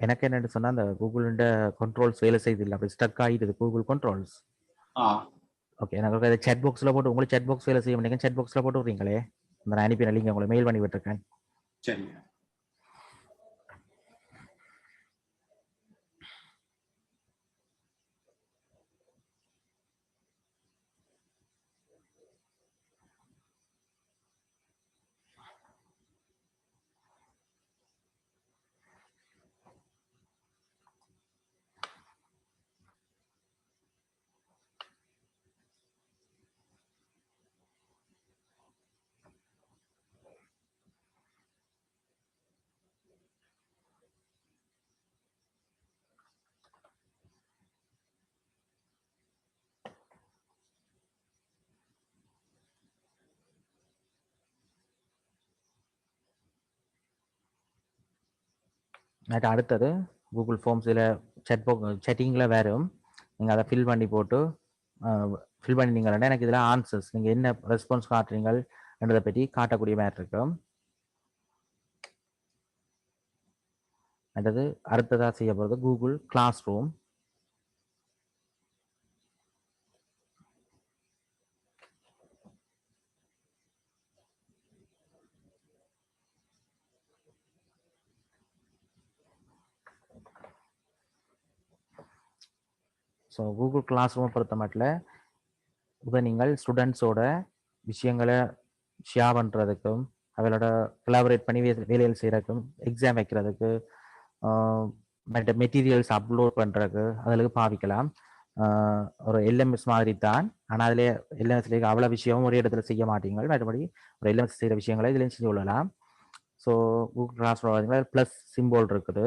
எனக்கு என்னன்னு சொன்னா அந்த கூகுள்ட கண்ட்ரோல்ஸ் வேலை செய்து இல்லை, அப்படி ஸ்டக் ஆகிடுது கூகுள் கண்ட்ரோல்ஸ். ஓகே, எனக்கு அதை சேட் பாக்ஸில் போட்டு உங்களுக்கு சேட் பாக்ஸ் வேலை செய்ய முடியுங்க. சேட் பாக்ஸில் போட்டு விட்றீங்களே, இந்த நான் அனுப்பின லிங்க் உங்களை மெயில் பண்ணி விட்டுருக்கேன். சரி. அடுத்தது கூகுள் ஃபார்ம்ஸில் செட்டிங்கில் வரும். நீங்கள் அதை ஃபில் பண்ணி போட்டு ஃபில் பண்ணினீங்கன்னா எனக்கு இதில் ஆன்சர்ஸ் நீங்கள் என்ன ரெஸ்பான்ஸ் காட்டுறீங்கன்றதை பற்றி காட்டக்கூடிய மாதிரி இருக்கும். அடுத்தது அடுத்ததாக செய்ய போகிறது Google classroom. So Google கிளாஸ் ரூமை பொறுத்த மட்டும் இதை நீங்கள் ஸ்டூடெண்ட்ஸோட விஷயங்களை ஷேர் பண்ணுறதுக்கும் அவளோட கொலாபரேட் பண்ணி வேலைகள் செய்கிறதுக்கும் எக்ஸாம் வைக்கிறதுக்கு மற்ற மெட்டீரியல்ஸ் அப்லோட் பண்ணுறதுக்கு அதில் பாவிக்கலாம். ஒரு எல்எம்எஸ் மாதிரி தான், ஆனால் அதில் எல்எம்எஸ்ல அவ்வளோ விஷயமும் ஒரே இடத்துல செய்ய மாட்டீங்க. மற்றபடி ஒரு எல்எம்எஸ் செய்கிற விஷயங்களை இதுலேயும் செஞ்சு கொள்ளலாம். ஸோ கூகுள் கிளாஸ் ரூம் பார்த்தீங்கன்னா ப்ளஸ் சிம்போல் இருக்குது.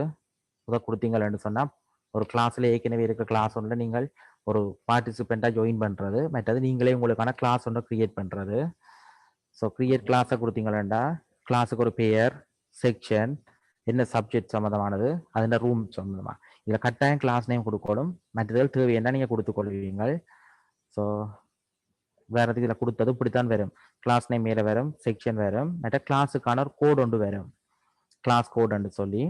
இதை கொடுத்தீங்கன்னு சொன்னால் ஒரு கிளாஸில் ஏற்கனவே இருக்கிற கிளாஸ் ஒன்றில் நீங்கள் ஒரு பார்ட்டிசிபெண்ட்டாக ஜாயின் பண்ணுறது, மற்றது நீங்களே உங்களுக்கான கிளாஸ் ஒன்றை க்ரியேட் பண்ணுறது. ஸோ க்ரியேட் கிளாஸை கொடுத்தீங்களா கிளாஸுக்கு ஒரு பெயர், செக்ஷன், என்ன சப்ஜெக்ட் சம்மந்தமானது, அதில் ரூம் சம்மந்தமாக இதில் கட்டாயம் கிளாஸ் நேம் கொடுக்கணும். மற்றதில் தேவையான நீங்கள் கொடுத்துக்கொள்வீங்கள். ஸோ வேறு இதில் கொடுத்தது இப்படித்தான் வரும். கிளாஸ் நேம் மேலே வரும், செக்ஷன் வரும், மற்ற கிளாஸுக்கான ஒரு கோட் ஒன்று வரும், கிளாஸ் கோடுன்னு சொல்லி.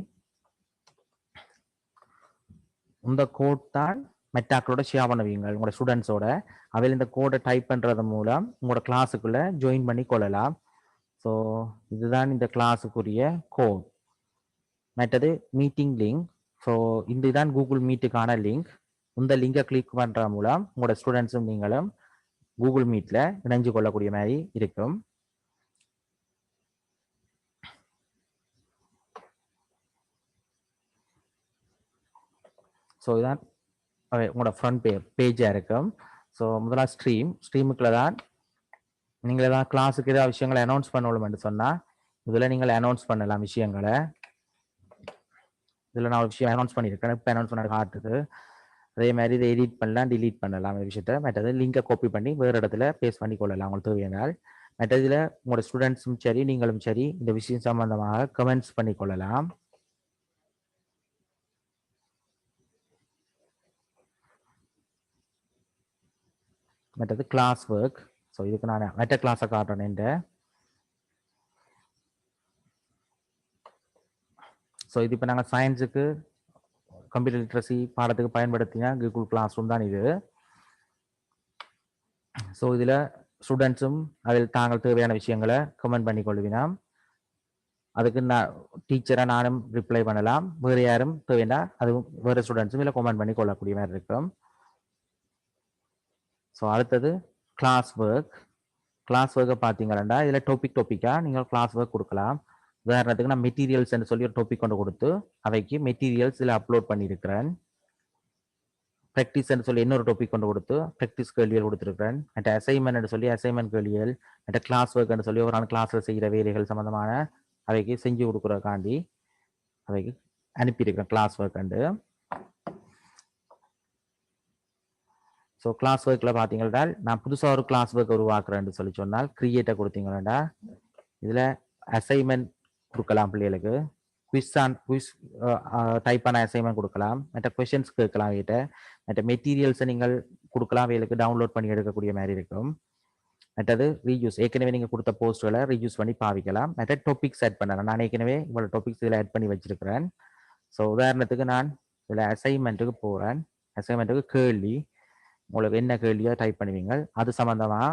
இந்த கோட் தான் மெட்டாக்களோட ஷேர் பண்ணுவீங்க உங்களோட ஸ்டூடெண்ட்ஸோட. அவையில் இந்த கோடை டைப் பண்ணுறது மூலம் உங்களோட கிளாஸுக்குள்ளே ஜாயின் பண்ணி கொள்ளலாம். ஸோ இதுதான் இந்த கிளாஸுக்குரிய கோட். மற்றது மீட்டிங் லிங்க். ஸோ இதுதான் கூகுள் மீட்டுக்கான லிங்க். இந்த லிங்கை கிளிக் பண்ற மூலம் உங்களோட ஸ்டூடெண்ட்ஸும் நீங்களும் கூகுள் மீட்ல இணைஞ்சு கொள்ளக்கூடிய மாதிரி இருக்கும். ஸோ இதுதான் உங்களோட ஃப்ரண்ட் பேஜாக இருக்கும். ஸோ முதல்ல ஸ்ட்ரீமுக்குள்ள தான் நீங்கள் ஏதாவது கிளாஸுக்கு ஏதாவது விஷயங்களை அனௌன்ஸ் பண்ணணும்னு சொன்னால் இதில் நீங்கள் அனௌன்ஸ் பண்ணலாம் விஷயங்களை. இதில் நான் ஒரு விஷயம் அனௌன்ஸ் பண்ணியிருக்கேன், இப்போ அனௌன்ஸ் பண்ண காட்டுது. அதே மாதிரி இதை எடிட் பண்ணலாம், டிலீட் பண்ணலாம் இந்த விஷயத்த. மற்றது லிங்கை காப்பி பண்ணி வேறு இடத்துல பேஸ்ட் பண்ணி கொள்ளலாம் உங்களுக்கு தேவையானால். மற்றதில் உங்களோட ஸ்டூடெண்ட்ஸும் சரி நீங்களும் சரி இந்த விஷயம் சம்பந்தமாக கமெண்ட்ஸ் பண்ணி கொள்ளலாம். மற்றது கிளாஸ் ஒர்க். ஸோ இதுக்கு நான் மற்ற கிளாஸை காட்டுறேன். ஸோ இது இப்போ நாங்கள் சயின்ஸுக்கு கம்ப்யூட்டர் லிட்ரஸி பாடத்துக்கு பயன்படுத்தினா கூகுள் கிளாஸ் ரூம் தான் இது. ஸோ இதில் ஸ்டூடெண்ட்ஸும் அதில் தாங்கள் தேவையான விஷயங்களை கமெண்ட் பண்ணி கொள்வினாம். அதுக்கு நான் டீச்சராக நானும் ரிப்ளை பண்ணலாம். வேறு யாரும் தேவைன்னா அதுவும் வேறு ஸ்டூடெண்ட்ஸும் இதில் கமெண்ட் பண்ணி கொள்ளக்கூடிய மாதிரி இருக்கும். ஸோ அடுத்தது கிளாஸ் ஒர்க். கிளாஸ் ஒர்க்கை பார்த்தீங்கன்னா இதில் டாப்பிக்காக நீங்கள் கிளாஸ் ஒர்க் கொடுக்கலாம். உதாரணத்துக்கு நான் மெட்டீரியல்ஸ்ன்னு சொல்லி ஒரு டாபிக் கொண்டு கொடுத்து அவைக்கு மெட்டீரியல்ஸ் இதில் அப்லோட் பண்ணியிருக்கிறேன். ப்ராக்டிஸ்ன்னு சொல்லி இன்னொரு டாபிக் கொண்டு கொடுத்து ப்ராக்டிஸ் கேள்விகள் கொடுத்துருக்கிறேன். மற்ற அசைன்மெண்ட் சொல்லி அசைன்மெண்ட் கேள்விகள், மற்ற கிளாஸ் ஒர்க்னு சொல்லி ஒரு நாள் கிளாஸில் செய்கிற வேலைகள் சம்மந்தமான அவைக்கு செஞ்சு கொடுக்குறக்காண்டி அவைக்கு அனுப்பியிருக்கிறேன் கிளாஸ் ஒர்க். ஸோ கிளாஸ் ஒர்க்கில் பார்த்தீங்கன்னா நான் புதுசாக ஒரு கிளாஸ் ஒர்க் உருவாக்குறேன்னு சொல்லி சொன்னால் கிரியேட்டை கொடுத்தீங்கன்னா இதில் அசைன்மெண்ட் கொடுக்கலாம், பிள்ளைகளுக்கு குவிஸ் டைப்பான அசைன்மெண்ட் கொடுக்கலாம், மற்ற கொஷின்ஸ் கேட்கலாம், வீட்ட மற்ற மெட்டீரியல்ஸை நீங்கள் கொடுக்கலாம், வேலுக்கு டவுன்லோட் பண்ணி எடுக்கக்கூடிய மாதிரி இருக்கும். மற்றது ரீயூஸ், ஏற்கனவே நீங்கள் கொடுத்த போஸ்ட்களை ரீயூஸ் பண்ணி பாவிக்கலாம். மற்ற டாபிக்ஸ் ஆட் பண்ணலாம். நான் ஏற்கனவே இவ்வளோ டாபிக்ஸ் இதில் ஆட் பண்ணி வச்சிருக்கிறேன். ஸோ உதாரணத்துக்கு நான் இதில் அசைன்மெண்ட்டுக்கு போகிறேன். அசைன்மெண்ட்டுக்கு கேள்வி, உங்களுக்கு என்ன கேள்வியோ டைப் பண்ணுவீங்க. அது சம்மந்தமாக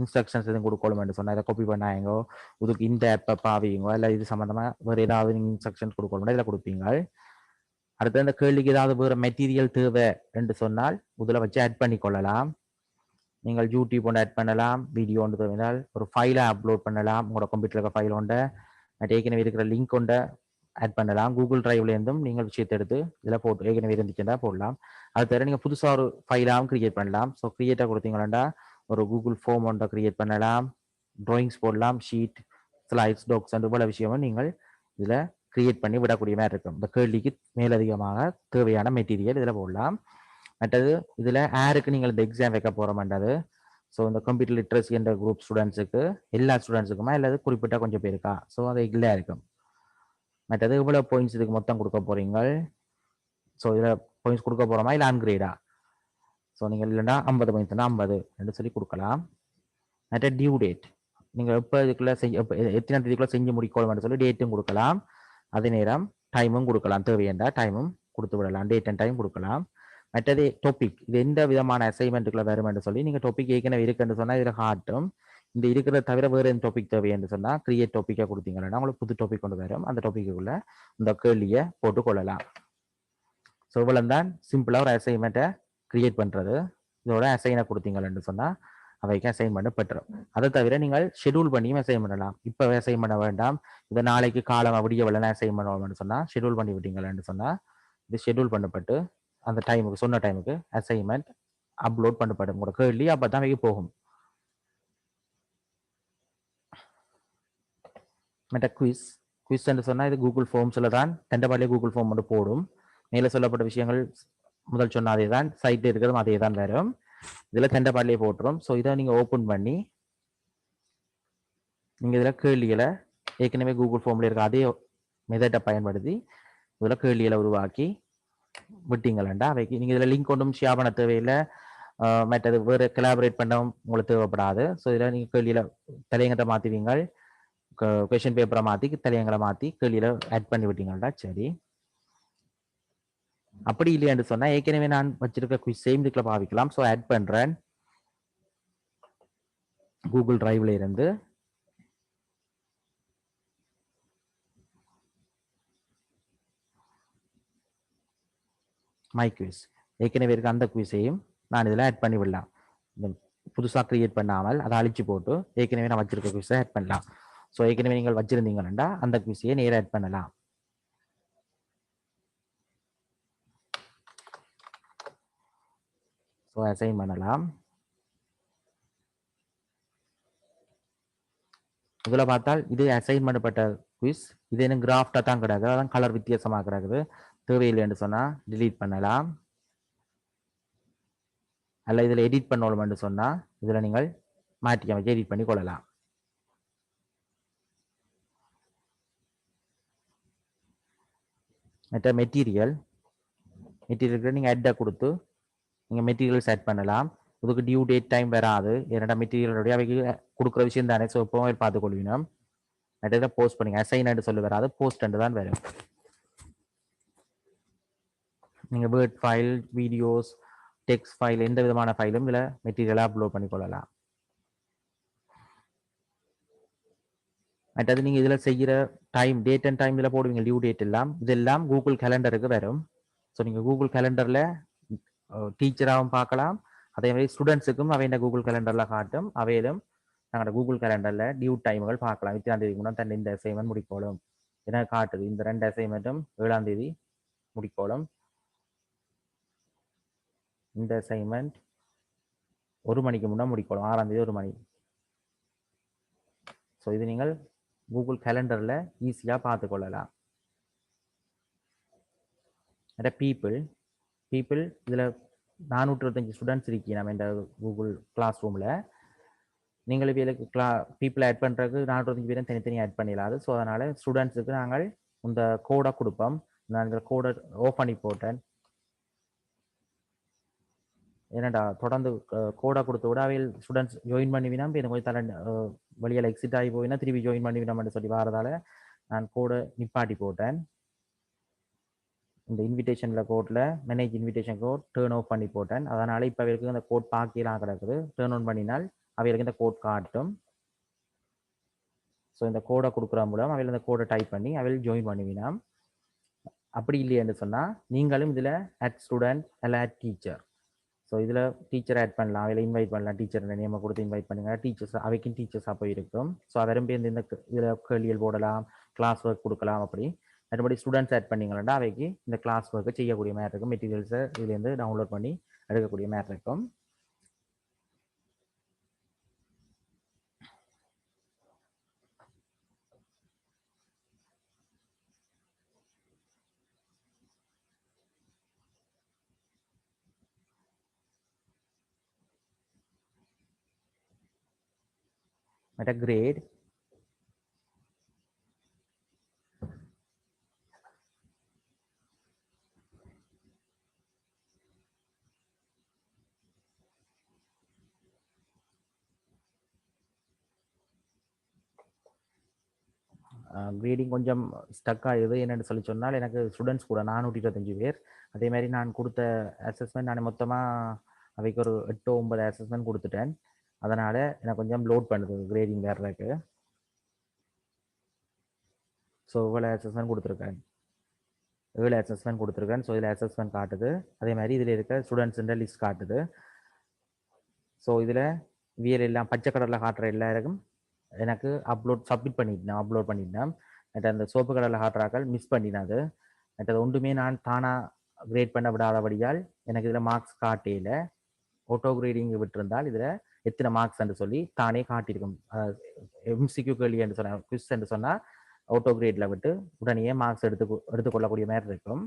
இன்ஸ்ட்ரக்ஷன்ஸ் எதுவும் கொடுக்கணும்னு சொன்னால் இதை காப்பி பண்ணாங்கோ, இதுக்கு இந்த ஆப்பை பாவிங்கோ, இல்லை இது சம்மந்தமாக வேறு ஏதாவது நீங்கள் இன்ஸ்ட்ரக்ஷன்ஸ் கொடுக்கணும்னா இதில் கொடுப்பீங்க. அடுத்து அந்த கேள்விக்கு ஏதாவது வேறு மெட்டீரியல் தேவை என்று சொன்னால் இதில் வச்சு ஆட் பண்ணி கொள்ளலாம். நீங்கள் யூடியூப் ஒன்று ஆட் பண்ணலாம், வீடியோ ஒன்று தேவைனால் ஒரு ஃபைலை அப்லோட் பண்ணலாம், உங்களோட கம்ப்யூட்டரில் இருக்க ஃபைல் ஒன்றை ஏற்கனவே இருக்கிற லிங்க் ஒன்றை ஆட் பண்ணலாம். கூகுள் டிரைவ்லேருந்தும் நீங்கள் விஷயத்தை எடுத்து இதில் போட்டு ஏற்கனவே இருந்துச்சுன்னா போடலாம். அது தவிர நீங்கள் புதுசாக ஒரு ஃபைலாகவும் கிரியேட் பண்ணலாம். ஸோ கிரியேட்டாக கொடுத்தீங்கன்னா ஒரு கூகுள் ஃபார்ம் ஒன்றை கிரியேட் பண்ணலாம், ட்ராயிங்ஸ் போடலாம், ஷீட், ஸ்லைட்ஸ், டாக்ஸ் அண்ட் பல விஷயமும் நீங்கள் இதில் கிரியேட் பண்ணி விடக்கூடிய மாதிரி இருக்கும். இந்த கேள்விக்கு மேலதிகமாக தேவையான மெட்டீரியல் இதில் போடலாம். மற்றது இதில் யாருக்கு நீங்கள் இந்த எக்ஸாம் வைக்க போகிறோம்ன்றது, ஸோ இந்த கம்ப்யூட்டர் லிட்ரஸி என்ற குரூப் ஸ்டூடெண்ட்ஸுக்கு, எல்லா ஸ்டூடெண்ட்ஸுக்குமா இல்லாத குறிப்பிட்ட கொஞ்சம் பேருக்கா, ஸோ அது இல்லை இருக்கும். மற்றது இவ்வளோ பாயிண்ட்ஸ் இதுக்கு மொத்தம் கொடுக்க போகிறீங்க. ஸோ இதில் பாயிண்ட்ஸ் கொடுக்க போகிறோமா இல்லை அன்கிரேடா? ஸோ நீங்கள் இல்லைன்னா 50 பாயிண்ட்ஸ்னா 50 என்று சொல்லி கொடுக்கலாம். மற்ற டியூ டேட், நீங்கள் எப்போ இதுக்குள்ளே எத்தனை தேதிக்குள்ளே செஞ்சு முடிக்கணும்னு சொல்லி டேட்டும் கொடுக்கலாம். அதே நேரம் டைமும் கொடுக்கலாம், தேவையண்டா டைமும் கொடுத்து விடலாம், டேட் அண்ட் டைம் கொடுக்கலாம். மற்றது டாபிக், இது எந்த விதமான அசைன்மெண்ட்டுக்குள்ள வரும் என்று சொல்லி நீங்கள் டாபிக் ஏற்கனவே இருக்குன்னு சொன்னால் இதில் காட்டும். இந்த இருக்கிறத தவிர வேறு எந்த டாபிக் தேவைன்னு சொன்னால் கிரியேட் டாப்பிக்காக கொடுத்தீங்கன்னா உங்களுக்கு புது டாபிக் கொண்டு வரும். அந்த டாப்பிக்குள்ள இந்த கேள்வியை போட்டுக்கொள்ளலாம். ஸோ இவ்வளோ தான் சிம்பிளாக ஒரு அசைன்மெண்ட்டை கிரியேட் பண்ணுறது. இதோட அசைனை கொடுத்தீங்கன்னு சொன்னால் அவைக்கு அசைன்மெண்ட் பெற்றோம். அதை தவிர நீங்கள் ஷெடியூல் பண்ணியும் அசைன் பண்ணலாம். இப்போ அசைன் பண்ண வேண்டாம், இதை நாளைக்கு காலம் அப்படியே வெள்ளனா அசைன் பண்ணுவோம்னு சொன்னால் ஷெடியூல் பண்ணி விட்டீங்கன்னு சொன்னால் இது ஷெடியூல் பண்ணப்பட்டு அந்த டைமுக்கு சொன்ன டைமுக்கு அசைன்மெண்ட் அப்லோட் பண்ணப்படும். உங்களோட கேள்வி அப்போ தான் அவைக்கு போகும். மற்ற குவிஸ் என்று சொன்னால் இது கூகுள் ஃபார்ம்ஸில் தான் தண்டபாடியே கூகுள் ஃபார்ம் மட்டும் போடும். மேலே சொல்லப்பட்ட விஷயங்கள் முதல் சொன்ன அதே தான், சைட்டில் இருக்கிறதும் அதே தான் வரும். இதில் தண்டபாடிலே போட்டுரும். ஸோ இதை நீங்கள் ஓப்பன் பண்ணி நீங்கள் இதில் கேள்விகளை ஏற்கனவே கூகுள் ஃபார்மில் இருக்க அதே மெத்தடை பயன்படுத்தி இதில் கேள்விகளை உருவாக்கி விட்டீங்களா அவைக்கு நீங்கள் இதில் லிங்க் ஒன்றும் ஷேர் பண்ண தேவையில்லை. மற்றது வேறு கொலாபரேட் பண்ணவும் உங்களுக்கு தேவைப்படாது. ஸோ இதில் நீங்கள் கேள்வியில் தலையங்கத்தை மாற்றுவீங்க, கொஷின் பேப்பரை மாற்றி தலையங்களை மாற்றி கேள்வியில் ஆட் பண்ணி விட்டீங்களா சரி. அப்படி இல்லையான்னு சொன்னால் ஏற்கனவே நான் வச்சிருக்க குவிஸையும் இதுக்குள்ள பாவிக்கலாம். ஸோ ஆட் பண்ணுறேன் கூகுள் டிரைவ்ல இருந்து. My quiz. ஏற்கனவே இருக்க அந்த குவிஸையும் நான் இதில் ஆட் பண்ணி விடலாம். இந்த புதுசாக கிரியேட் பண்ணாமல் அதை அழிச்சு போட்டு ஏற்கனவே நான் வச்சிருக்க குவிஸை ஆட் பண்ணலாம். ஸோ ஏற்கனவே நீங்கள் வச்சிருந்தீங்கன்னா அந்த குவிஸையை நேராக ஆட் பண்ணலாம். ஸோ அசைன் பண்ணலாம். இதில் பார்த்தால் இது அசைன் பண்ணப்பட்ட குவிஸ். இது என்ன கிராஃப்டாக தான் கிடக்குது, அதான் கலர் வித்தியாசமாக கிடக்குது. தேவையில்லைன்னு சொன்னால் டிலீட் பண்ணலாம். அல்ல இதில் எடிட் பண்ணணும்னு சொன்னால் இதில் நீங்கள் மாற்றி அமைச்சு எடிட் பண்ணி கொள்ளலாம். மற்ற மெட்டீரியலுக்கு நீங்கள் அட்டை கொடுத்து நீங்கள் மெட்டீரியல்ஸ் ஆட் பண்ணலாம். இதுக்கு டியூ டேட் டைம் வராது. என்னடா மெட்டீரியலுடைய அவைக்கு கொடுக்குற விஷயம் தானே. ஸோ இப்போ பார்த்துக்கொள்வீங்க. மற்ற போஸ்ட் பண்ணுங்க. அசைன் சொல்லி வராது, போஸ்ட் தான் வரும். நீங்கள் word file, videos, text file, எந்த விதமான ஃபைலும் இதில் மெட்டீரியலாக அப்லோட் பண்ணிக்கொள்ளலாம். மற்றது நீங்கள் இதில் செய்கிற டைம், டேட் அண்ட் டைம் இதில் போடுவீங்க. டியூ டேட் எல்லாம் இதெல்லாம் கூகுள் கேலண்டருக்கு வரும். ஸோ நீங்கள் கூகுள் கேலண்டரில் டீச்சராகவும் பார்க்கலாம். அதே மாதிரி ஸ்டூடெண்ட்ஸுக்கும் அவையின் கூகுள் கேலண்டரில் காட்டும். அவையிலும் நாங்கள் கூகுள் கேலண்டரில் டியூ டைம்கள் பார்க்கலாம். 7ஆம் தேதி கூட தன் இந்த அசைன்மெண்ட் முடிக்கோளும் என காட்டுது. இந்த 2 அசைன்மெண்ட்டும் 7ஆம் தேதி முடிக்கோளும். இந்த அசைன்மெண்ட் 1 மணிக்கு முன்னே முடிக்கோளும், 6ஆம் தேதி 1 மணி. ஸோ இது நீங்கள் கூகுள் கேலண்டரில் ஈஸியாக பார்த்துக்கொள்ளலாம். பீப்புள் இதில் 425 ஸ்டூடெண்ட்ஸ் இருக்கீங்க நம்ம இந்த கூகுள் கிளாஸ் ரூமில். நீங்கள் இவங்களுக்கு பீப்புளை ஆட் பண்ணுறதுக்கு 425 பேரும் தனித்தனியாக ஆட் பண்ணிடலாது. ஸோ அதனால் ஸ்டூடெண்ட்ஸுக்கு நாங்கள் இந்த கோடை கொடுப்போம். நான் இந்த கோடை ஓப்பன் பண்ணி போட்டேன். என்னடா தொடர்ந்து கோடை கொடுத்த விட அவையில் ஸ்டூடெண்ட்ஸ் ஜாயின் பண்ணிவினா இப்போ எனக்கு கொஞ்சம் தலை வழியில் எக்ஸிட் ஆகி போயினா திருப்பி ஜாயின் பண்ணிவினோம்னு சொல்லி வரதால நான் கோடை நிப்பாட்டி போட்டேன். இந்த இன்விடேஷனில் கோட்டில் manage invitation code turn off பண்ணி போட்டேன். அதனால் இப்போ அவைகளுக்கு அந்த கோட் பாக்கிலாம் கிடக்குது. டேர்ன் ஆன் பண்ணினால் அவைகளுக்கு இந்த கோட் காட்டும். ஸோ இந்த கோடை கொடுக்குற மூலம் அவையில் இந்த கோடை டைப் பண்ணி அவையில் ஜாயின் பண்ணுவீனா. அப்படி இல்லையென்று சொன்னால் நீங்களும் இதில் ஆட் ஸ்டூடெண்ட் அல்ல ஆட் டீச்சர். ஸோ இதில் டீச்சர் ஆட் பண்ணலாம், அவையில் இன்வைட் பண்ணலாம். டீச்சர் நேமை கொடுத்து இன்வைட் பண்ணுங்கள். டீச்சர்ஸ் அவைக்கும் டீச்சர்ஸாக போய் இருக்கும். ஸோ அதரும் பேருந்து இந்த இதில் கேள்விகள் போடலாம், கிளாஸ் ஒர்க் கொடுக்கலாம். அப்படி மற்றபடி ஸ்டூடெண்ட்ஸ் ஆட் பண்ணிங்கன்னா அவைக்கு இந்த கிளாஸ் ஒர்க்கை செய்யக்கூடிய மாதிரி இருக்கும். மெட்டீரியல்ஸை இதுலேருந்து டவுன்லோட் பண்ணி எடுக்கக்கூடிய மாதிரி இருக்கும். மற்ற கிரேட் கிரேடிங் கொஞ்சம் ஸ்டக் ஆகுது. என்னென்னு சொல்லி சொன்னால் எனக்கு ஸ்டூடெண்ட்ஸ் கூட 425 பேர். அதே மாதிரி நான் கொடுத்த அசஸ்மெண்ட் நான் மொத்தமாக அவைக்கு ஒரு 8-9 அசஸ்மெண்ட் கொடுத்துட்டேன். அதனால் எனக்கு கொஞ்சம் லோட் பண்ணுது கிரேடிங் வேறதுக்கு. ஸோ இவ்வளோ அசஸ்மெண்ட் கொடுத்துருக்கேன், 7 அசஸ்மெண்ட் கொடுத்துருக்கேன். ஸோ இதில் அசஸ்மெண்ட் காட்டுது. அதே மாதிரி இதில் இருக்க ஸ்டூடெண்ட்ஸுன்ற லிஸ்ட் காட்டுது. ஸோ இதில் வியல் எல்லாம் பச்சை கலரில் காட்டுற எல்லாருக்கும் எனக்கு சப்மிட் பண்ணிட்டேன். அந்த சோப்பு கலரில் காட்டுறாக்கள் மிஸ் பண்ணினது. மற்றது ஒன்றுமே நான் தானாக கிரேட் பண்ண விடாதபடியால் எனக்கு இதில் மார்க்ஸ் காட்டையில் ஆட்டோ கிரேடிங் விட்டுருந்தால் இதில் எத்தனை மார்க்ஸ் என்று சொல்லி தானே காட்டியிருக்கும். எம்சிக்யூ கேள்வி என்று சொன்னால் குவிஸ் என்று சொன்னால் ஆட்டோ கிரேடில் விட்டு உடனே மார்க்ஸ் எடுத்துக்கொள்ளக்கூடிய மாதிரி இருக்கும்.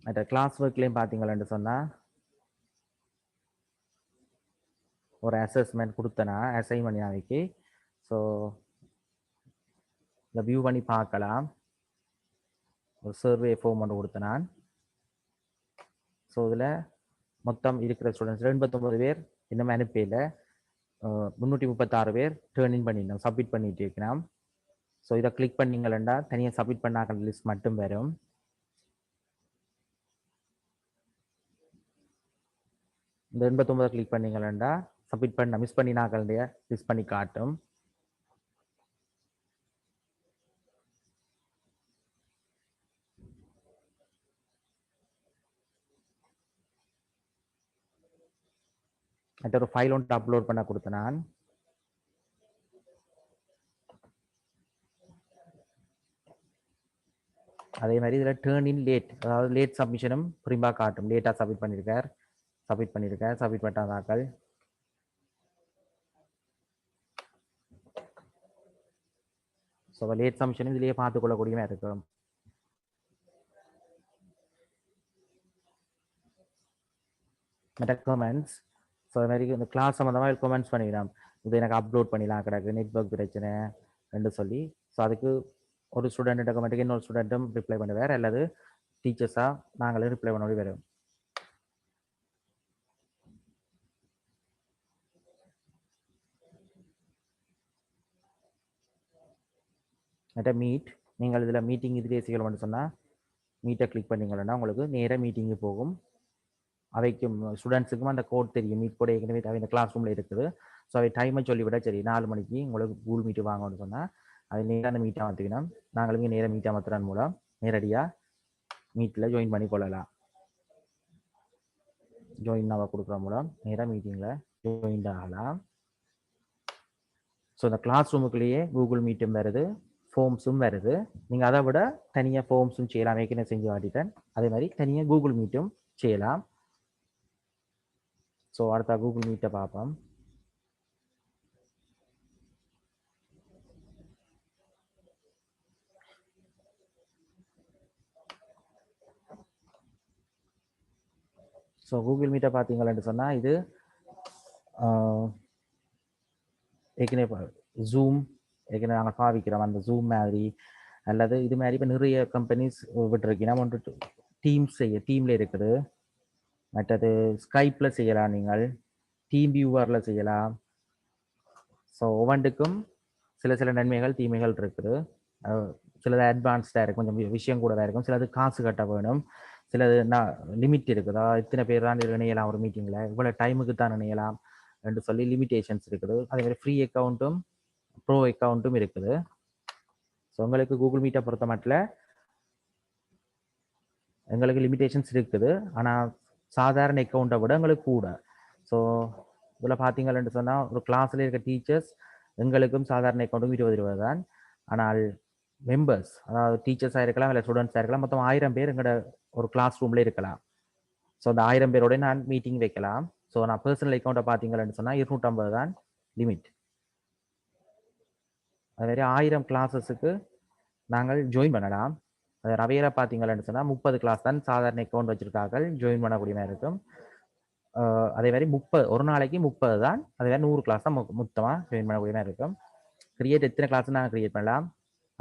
மற்ற கிளாஸ் ஒர்க்லேயும் பார்த்தீங்களன்னு சொன்னால் ஒரு அசஸ்மெண்ட் கொடுத்தனா அசைன்மெண்ட் நாளைக்கு. ஸோ இந்த வியூ பண்ணி பார்க்கலாம். ஒரு சர்வே ஃபார்ம் ஒன்று கொடுத்தேன் நான். ஸோ இதில் மொத்தம் இருக்கிற ஸ்டூடெண்ட்ஸ் 89 பேர் இன்னும் அனுப்பல. 336 பேர் டேர்ன் இன் பண்ணிட்டோம், சப்மிட் பண்ணிட்டு இருக்கிறோம். ஸோ இதை கிளிக் பண்ணிங்களா தனியாக சப்மிட் பண்ணாக்க லிஸ்ட் மட்டும் வரும். இந்த 89 கிளிக் பண்ணிங்களா சப்மிட் பண்ண மிஸ் பண்ணினாக்களுடைய லிஸ்ட் பண்ணி காட்டும். மற்ற ஒரு ஃபைல் ஒன்று அப்லோட் பண்ண கொடுத்தேன் நான். அதே மாதிரி இதில் டேர்ன் இன் லேட், அதாவது லேட் சப்மிஷனும் பிரிம்பா காட்டும். லேட்டாக சப்மிட் பண்ணியிருக்கேன் சப்மிட் பண்ணாதாக்கள். ஸோ லேட் சப்மிஷனும் இதுலேயே பார்த்துக்கொள்ளக்கூடியமாக இருக்கும். மற்ற கமெண்ட்ஸ், ஸோ அது மாதிரி இந்த கிளாஸ் சம்மந்தமாக கமெண்ட்ஸ் பண்ணிக்கலாம். இது எனக்கு அப்லோட் பண்ணிடலாம் கிடக்கு, நெட்வொர்க் பிரச்சனை என்று சொல்லி. ஸோ அதுக்கு ஒரு ஸ்டூடெண்ட் கமெண்ட்டுக்கு இன்னொரு ஸ்டூடெண்ட்டும் ரிப்ளை பண்ணுவார், அல்லது டீச்சர்ஸாக நாங்களே ரிப்ளை பண்ண வரும். மற்ற மீட், நீங்கள் இதில் மீட்டிங் இதிலே செய்யணும்னு சொன்னால் மீட்டை கிளிக் பண்ணிங்கன்னா உங்களுக்கு நேராக மீட்டிங்கு போகும். அவைக்கும் ஸ்டூடெண்ட்ஸுக்கும் அந்த கோட் தெரியும். மீட் கூட ஏற்கனவே அவை இந்த கிளாஸ் ரூமில் இருக்குது. ஸோ அவை டைமை சொல்லிவிட சரி 4 மணிக்கு உங்களுக்கு கூகுள் மீட்டு வாங்கணும்னு சொன்னால் அது நேராக அந்த மீட்டை மாற்றிக்கணும். நாங்களும் இங்கே நேராக மீட்டை மாற்றுறது மூலம் நேரடியாக மீட்டில் ஜாயின் பண்ணி கொள்ளலாம். ஜாயின் நவ கொடுக்குற மூலம் நேராக மீட்டிங்கில் ஜாயின் ஆகலாம். ஸோ இந்த கிளாஸ் ரூமுக்குள்ளேயே கூகுள் மீட்டும் வருது, ஃபார்ம்ஸும் வருது. நீங்கள் அதை விட தனியாக ஃபார்ம்ஸும் செய்யலாம். ஏற்கனவே செஞ்சு காட்டிட்டேன். அதே மாதிரி தனியாக கூகுள் மீட்டும் செய்யலாம். ஸோ அடுத்த கூகுள் மீட்டை பார்ப்போம். ஸோ கூகுள் மீட்டை பார்த்தீங்கன்னு சொன்னால் இது ஏற்கனவே ஜூம் ஏற்கனவே நாங்கள் பாவிக்கிறோம். அந்த ஜூம் மாதிரி அல்லது இது மாதிரி இப்போ நிறைய கம்பெனிஸ் விட்டுருக்கீங்கன்னா ஒன்று டீமில் இருக்குது. மற்றது ஸ்கைப்பில் செய்யலாம், நீங்கள் டீம் வியூவரில் செய்யலாம். ஸோ ஒவ்வொன்றுக்கும் சில நன்மைகள் தீமைகள் இருக்குது. சிலது அட்வான்ஸ்டாக இருக்கும், கொஞ்சம் விஷயம் கூட இருக்கும். சிலது காசு கட்ட வேணும், சிலது லிமிட் இருக்குதா, இத்தனை பேர் தான் இணையலாம் ஒரு மீட்டிங்கில், இவ்வளோ டைமுக்கு தான் இணையலாம் என்று சொல்லி லிமிட்டேஷன்ஸ் இருக்குது. அதே மாதிரி ஃப்ரீ அக்கௌண்ட்டும் ப்ரோ அக்கௌண்ட்டும் இருக்குது. ஸோ உங்களுக்கு கூகுள் மீட்டை பொறுத்த மட்டும் எங்களுக்கு லிமிட்டேஷன்ஸ் இருக்குது, ஆனால் சாதாரண அக்கௌண்ட்டை விட எங்களுக்கு கூட. ஸோ இதில் பார்த்தீங்கன்னு சொன்னால் ஒரு கிளாஸில் இருக்க டீச்சர்ஸ் எங்களுக்கும் சாதாரண அக்கௌண்ட்டும் 20 ரூபா தான். ஆனால் மெம்பர்ஸ், அதாவது டீச்சர்ஸாக இருக்கலாம் இல்லை ஸ்டூடெண்ட்ஸாக இருக்கலாம், மொத்தம் 1000 பேர் எங்களோட ஒரு கிளாஸ் ரூமில் இருக்கலாம். ஸோ அந்த 1000 பேரோட நான் மீட்டிங் வைக்கலாம். ஸோ நான் பர்சனல் அக்கௌண்ட்டை பார்த்தீங்கன்னு சொன்னால் 250 தான் லிமிட். அதுமாதிரி 1000 கிளாஸஸுக்கு நாங்கள் ஜாயின் பண்ணலாம். அது ரவையில பார்த்தீங்கன்னு சொன்னால் 30 கிளாஸ் தான் சாதாரண அக்கௌண்ட் வச்சுருக்கார்கள் ஜாயின் பண்ணக்கூடிய மாதிரி இருக்கும். அதே மாதிரி 30 ஒரு நாளைக்கு 30 தான். அதே மாதிரி 100 கிளாஸ் தான் மொத்தமாக ஜாயின் பண்ணக்கூடிய மாதிரி இருக்கும். கிரியேட் எத்தனை கிளாஸ் நாங்கள் கிரியேட் பண்ணலாம்.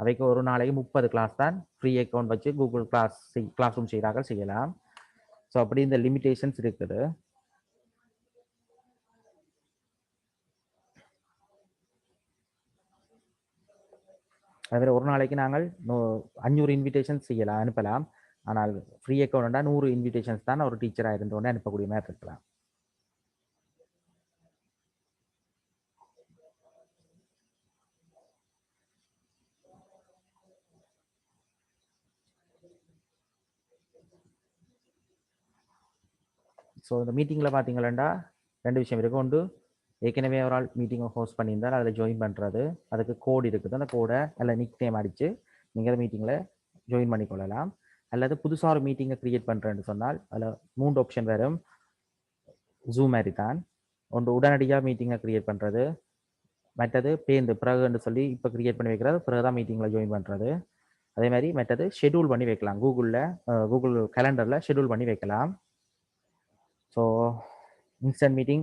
அவைக்கு ஒரு நாளைக்கு 30 கிளாஸ் தான் ஃப்ரீ அக்கௌண்ட் வச்சு கூகுள் கிளாஸ் ரூம் செய்கிறார்கள் செய்யலாம். ஸோ அப்படி இந்த லிமிட்டேஷன்ஸ் இருக்குது. அதுமாதிரி ஒரு நாளைக்கு நாங்கள் 500 இன்விடேஷன்ஸ் செய்யலாம், அனுப்பலாம். ஆனால் ஃப்ரீ அக்கௌண்ட்டா 100 இன்விடேஷன்ஸ் தான் ஒரு டீச்சராக இருந்தோடனே அனுப்பக்கூடிய மாதிரி இருக்கலாம். ஸோ இந்த மீட்டிங்கில் பார்த்தீங்களா 2 விஷயம் இருக்குது. ஒன்று, ஏற்கனவே ஒரு ஆள் மீட்டிங்கை ஹோஸ்ட் பண்ணியிருந்தால் அதில் ஜாயின் பண்ணுறது, அதுக்கு கோட் இருக்குது. அந்த கோடை அல்ல நிக் நேம் அடித்து நீங்கள் மீட்டிங்கில் ஜாயின் பண்ணிக்கொள்ளலாம். அல்லது புதுசாக ஒரு மீட்டிங்கை க்ரியேட் பண்ணுறேன்னு சொன்னால் அதில் 3 ஆப்ஷன் வரும். ஜூம் மாதிரி தான். ஒன்று உடனடியாக மீட்டிங்கை க்ரியேட் பண்ணுறது, மற்றது பேருந்து பிறகுன்னு சொல்லி இப்போ க்ரியேட் பண்ணி வைக்கிறது, பிறகு தான் மீட்டிங்கில் ஜாயின் பண்ணுறது. அதே மாதிரி மற்றது ஷெட்யூல் பண்ணி வைக்கலாம். கூகுள் கேலண்டரில் ஷெட்யூல் பண்ணி வைக்கலாம். ஸோ இன்ஸ்டன்ட் மீட்டிங்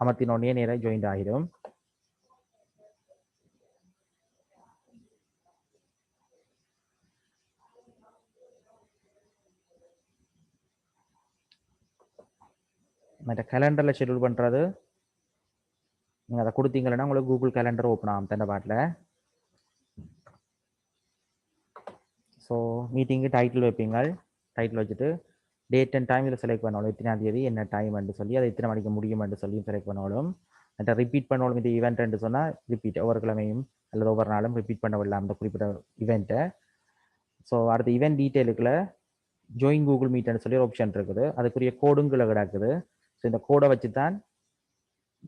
அமர்த்தினோடனே நேராக ஜாயின் ஆகிடும். மற்ற கேலண்டரில் ஷெட்யூல் பண்ணுறது, நீங்கள் அதை கொடுத்தீங்கன்னா உங்களுக்கு கூகுள் கேலண்டர் ஓப்பன் ஆகும் தண்டை பாட்டில். ஸோ மீட்டிங்கு டைட்டில் வைப்பீங்க. டைட்டில் வச்சுட்டு டேட் அண்ட் டைம் இதில் செலக்ட் பண்ணணும். எத்தனாம் தேதி என்ன டைம் என்று சொல்லி, அதை எத்தனை மணிக்கு முடியும் என்று சொல்லி செலக்ட் பண்ணணும். மற்ற ரிப்பீட் பண்ணணும். இது ஈவெண்ட் சொன்னால் ரிப்பீட் ஒவ்வொரு கிழமையும் அல்லது ஒவ்வொரு நாளும் ரிப்பீட் பண்ண விடலாம் அந்த குறிப்பிட்ட இவெண்ட்டை. ஸோ அடுத்த இவெண்ட் டீட்டெயிலுக்குள்ள ஜாயின் கூகுள் மீட்னு சொல்லி ஒரு ஆப்ஷன் இருக்குது. அதுக்குரிய கோடுங்களை கிடக்குது. ஸோ இந்த கோடை வச்சு தான்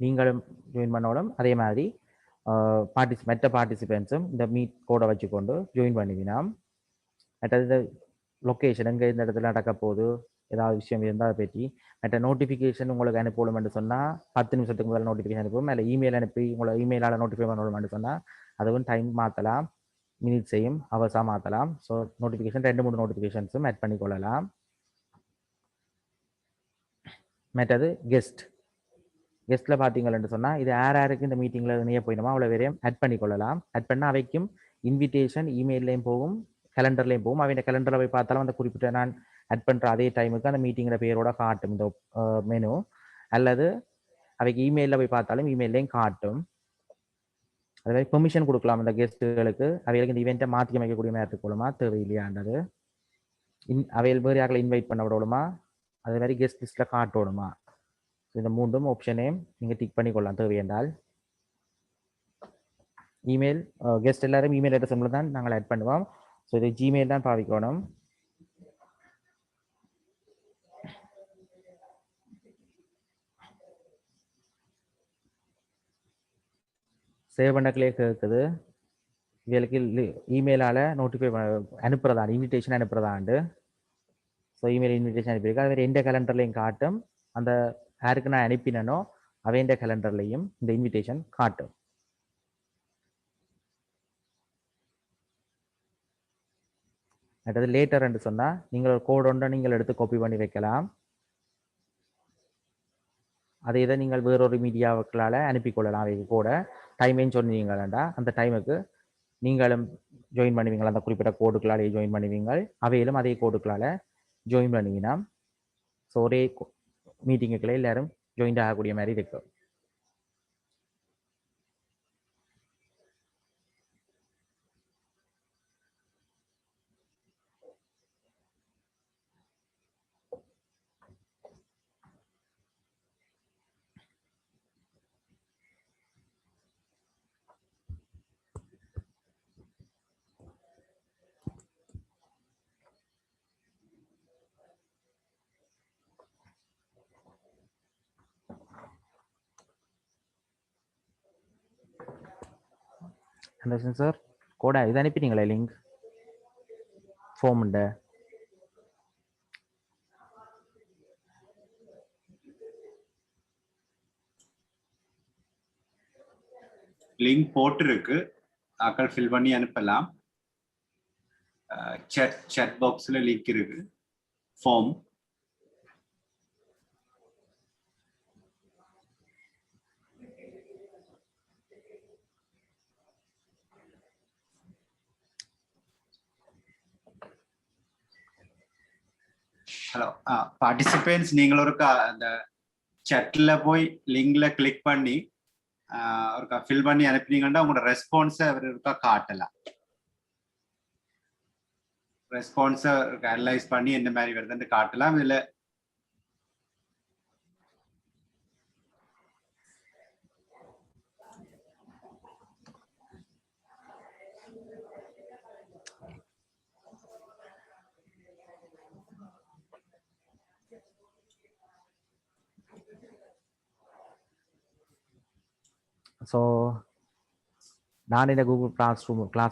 நீங்களும் ஜாயின் பண்ணணும். அதே மாதிரி மற்ற பார்ட்டிசிபென்ட்ஸும் இந்த மீட் கோடை வச்சுக்கொண்டு ஜாயின் பண்ணுவினோம். மற்றது லொக்கேஷன் எங்கே இந்த இடத்துல நடக்க போகுது, ஏதாவது விஷயம் இருந்தால் அதை பற்றி மற்ற நோட்டிஃபிகேஷன் உங்களுக்கு அனுப்பணும்னு சொன்னால் 10 நிமிஷத்துக்கு முதல்ல நோட்டிஃபிகேஷன் அனுப்புவோம். இல்லை இமெயில் அனுப்பி உங்களை இமெயிலால் நோட்டிஃபை பண்ணணும்னு சொன்னால் அதுவும் டைம் மாற்றலாம், மினிட்ஸையும் அவர்ஸாக மாற்றலாம். ஸோ நோட்டிஃபிகேஷன் 2-3 நோட்டிஃபிகேஷன்ஸும் ஆட் பண்ணிக்கொள்ளலாம். மற்றது கெஸ்ட்டில் பார்த்தீங்கன்னு சொன்னால் இது யாருக்கு இந்த மீட்டிங்கில் இணைய போயிடுமோ அவ்வளோ வரையும் ஆட் பண்ணிக்கொள்ளலாம். ஆட் பண்ணால் அவைக்கும் இன்விடேஷன் இமெயிலையும் போகும், கேலண்டர்லேயும் போகும். அவையோட கேலண்டரில் போய் பார்த்தாலும் அந்த குறிப்பிட்ட நான் ஆட் பண்ணுற அதே டைமுக்கு அந்த மீட்டிங்கிற பேரோட காட்டும் இந்த மெனு. அல்லது அவைக்கு இமெயிலில் போய் பார்த்தாலும் இமெயிலையும் காட்டும். அது மாதிரி பெர்மிஷன் கொடுக்கலாம் இந்த கெஸ்ட்டுகளுக்கு, அவைகளுக்கு இந்த ஈவெண்ட்டை மாற்றி அமைக்கக்கூடிய மாதிரி இருக்கணுமா தேவையில்லையாண்டது, அவைகள் வேறு யாரில் இன்வைட் பண்ண விடணுமா, அதே மாதிரி கெஸ்ட் லிஸ்ட்டில் காட்டணுமா. இந்த 3 ஆப்ஷனையும் நீங்கள் டிக் பண்ணிக்கொள்ளலாம் தேவையென்றால். இமெயில் கெஸ்ட் எல்லாரும் இமெயில் அட்ரஸ் தான் நாங்கள் ஆட் பண்ணுவோம். ஸோ இது ஜிமெயில் தான் பாவிக்கணும். சேவ் பண்ணக்கலே கேட்குது. இவளுக்கு இமெயிலால் நோட்டிஃபை அனுப்புறதா, இன்விடேஷன் அனுப்புறதாண்டு. ஸோ இமெயில் இன்விடேஷன் அனுப்பியிருக்கேன். அது மாதிரி எந்த கேலண்டர்லையும் காட்டும், அந்த யாருக்கு நான் அனுப்பினோ அவைண்ட கேலண்டர்லையும் இந்த இன்விடேஷன் காட்டும். அடுத்தது லேட்டர் என்று சொன்னால் நீங்கள் ஒரு கோட் ஒன்றை நீங்கள் எடுத்து காப்பி பண்ணி வைக்கலாம். அதை இதை நீங்கள் வேறொரு மீடியாவுக்களால் அனுப்பிக்கொள்ளலாம். அவை கூட டைமையும் சொன்னீங்களா அந்த டைமுக்கு நீங்களும் ஜாயின் பண்ணுவீங்களா, அந்த குறிப்பிட்ட கோடுக்களால் ஜாயின் பண்ணுவீங்க, அவையிலும் அதே கோடுக்களால் ஜாயின் பண்ணுவீங்கன்னா ஸோ ஒரே மீட்டிங்குக்குள்ளே எல்லாரும் ஜாயின் ஆகக்கூடிய மாதிரி இருக்கும். Understand sir? கோடா இது அனுப்பிட்டீங்களா லிங்க் ஃபார்ம் உண்டு? லிங்க் போட்டிருக்கு, ஆக்கள் ஃபில் பண்ணி அனுப்பலாம். chat பாக்ஸ்ல லிங்க் இருக்கு, ஃபார்ம். ஹலோ பார்ட்டிசிபென்ட்ஸ், நீங்கள் ஒரு அந்த chatல போய் லிங்க்ல கிளிக் பண்ணி ஒருக்கா ஃபில் பண்ணி அனுப்பினீங்கன்னா உங்களோட ரெஸ்பான்ஸை அவர் ஒருக்கா காட்டலாம். ரெஸ்பான்ஸை அனலைஸ் பண்ணி என்ன மாதிரி வருதுன்னு காட்டலாம். இதுல ஸோ நான் இந்த கூகுள் கிளாஸ்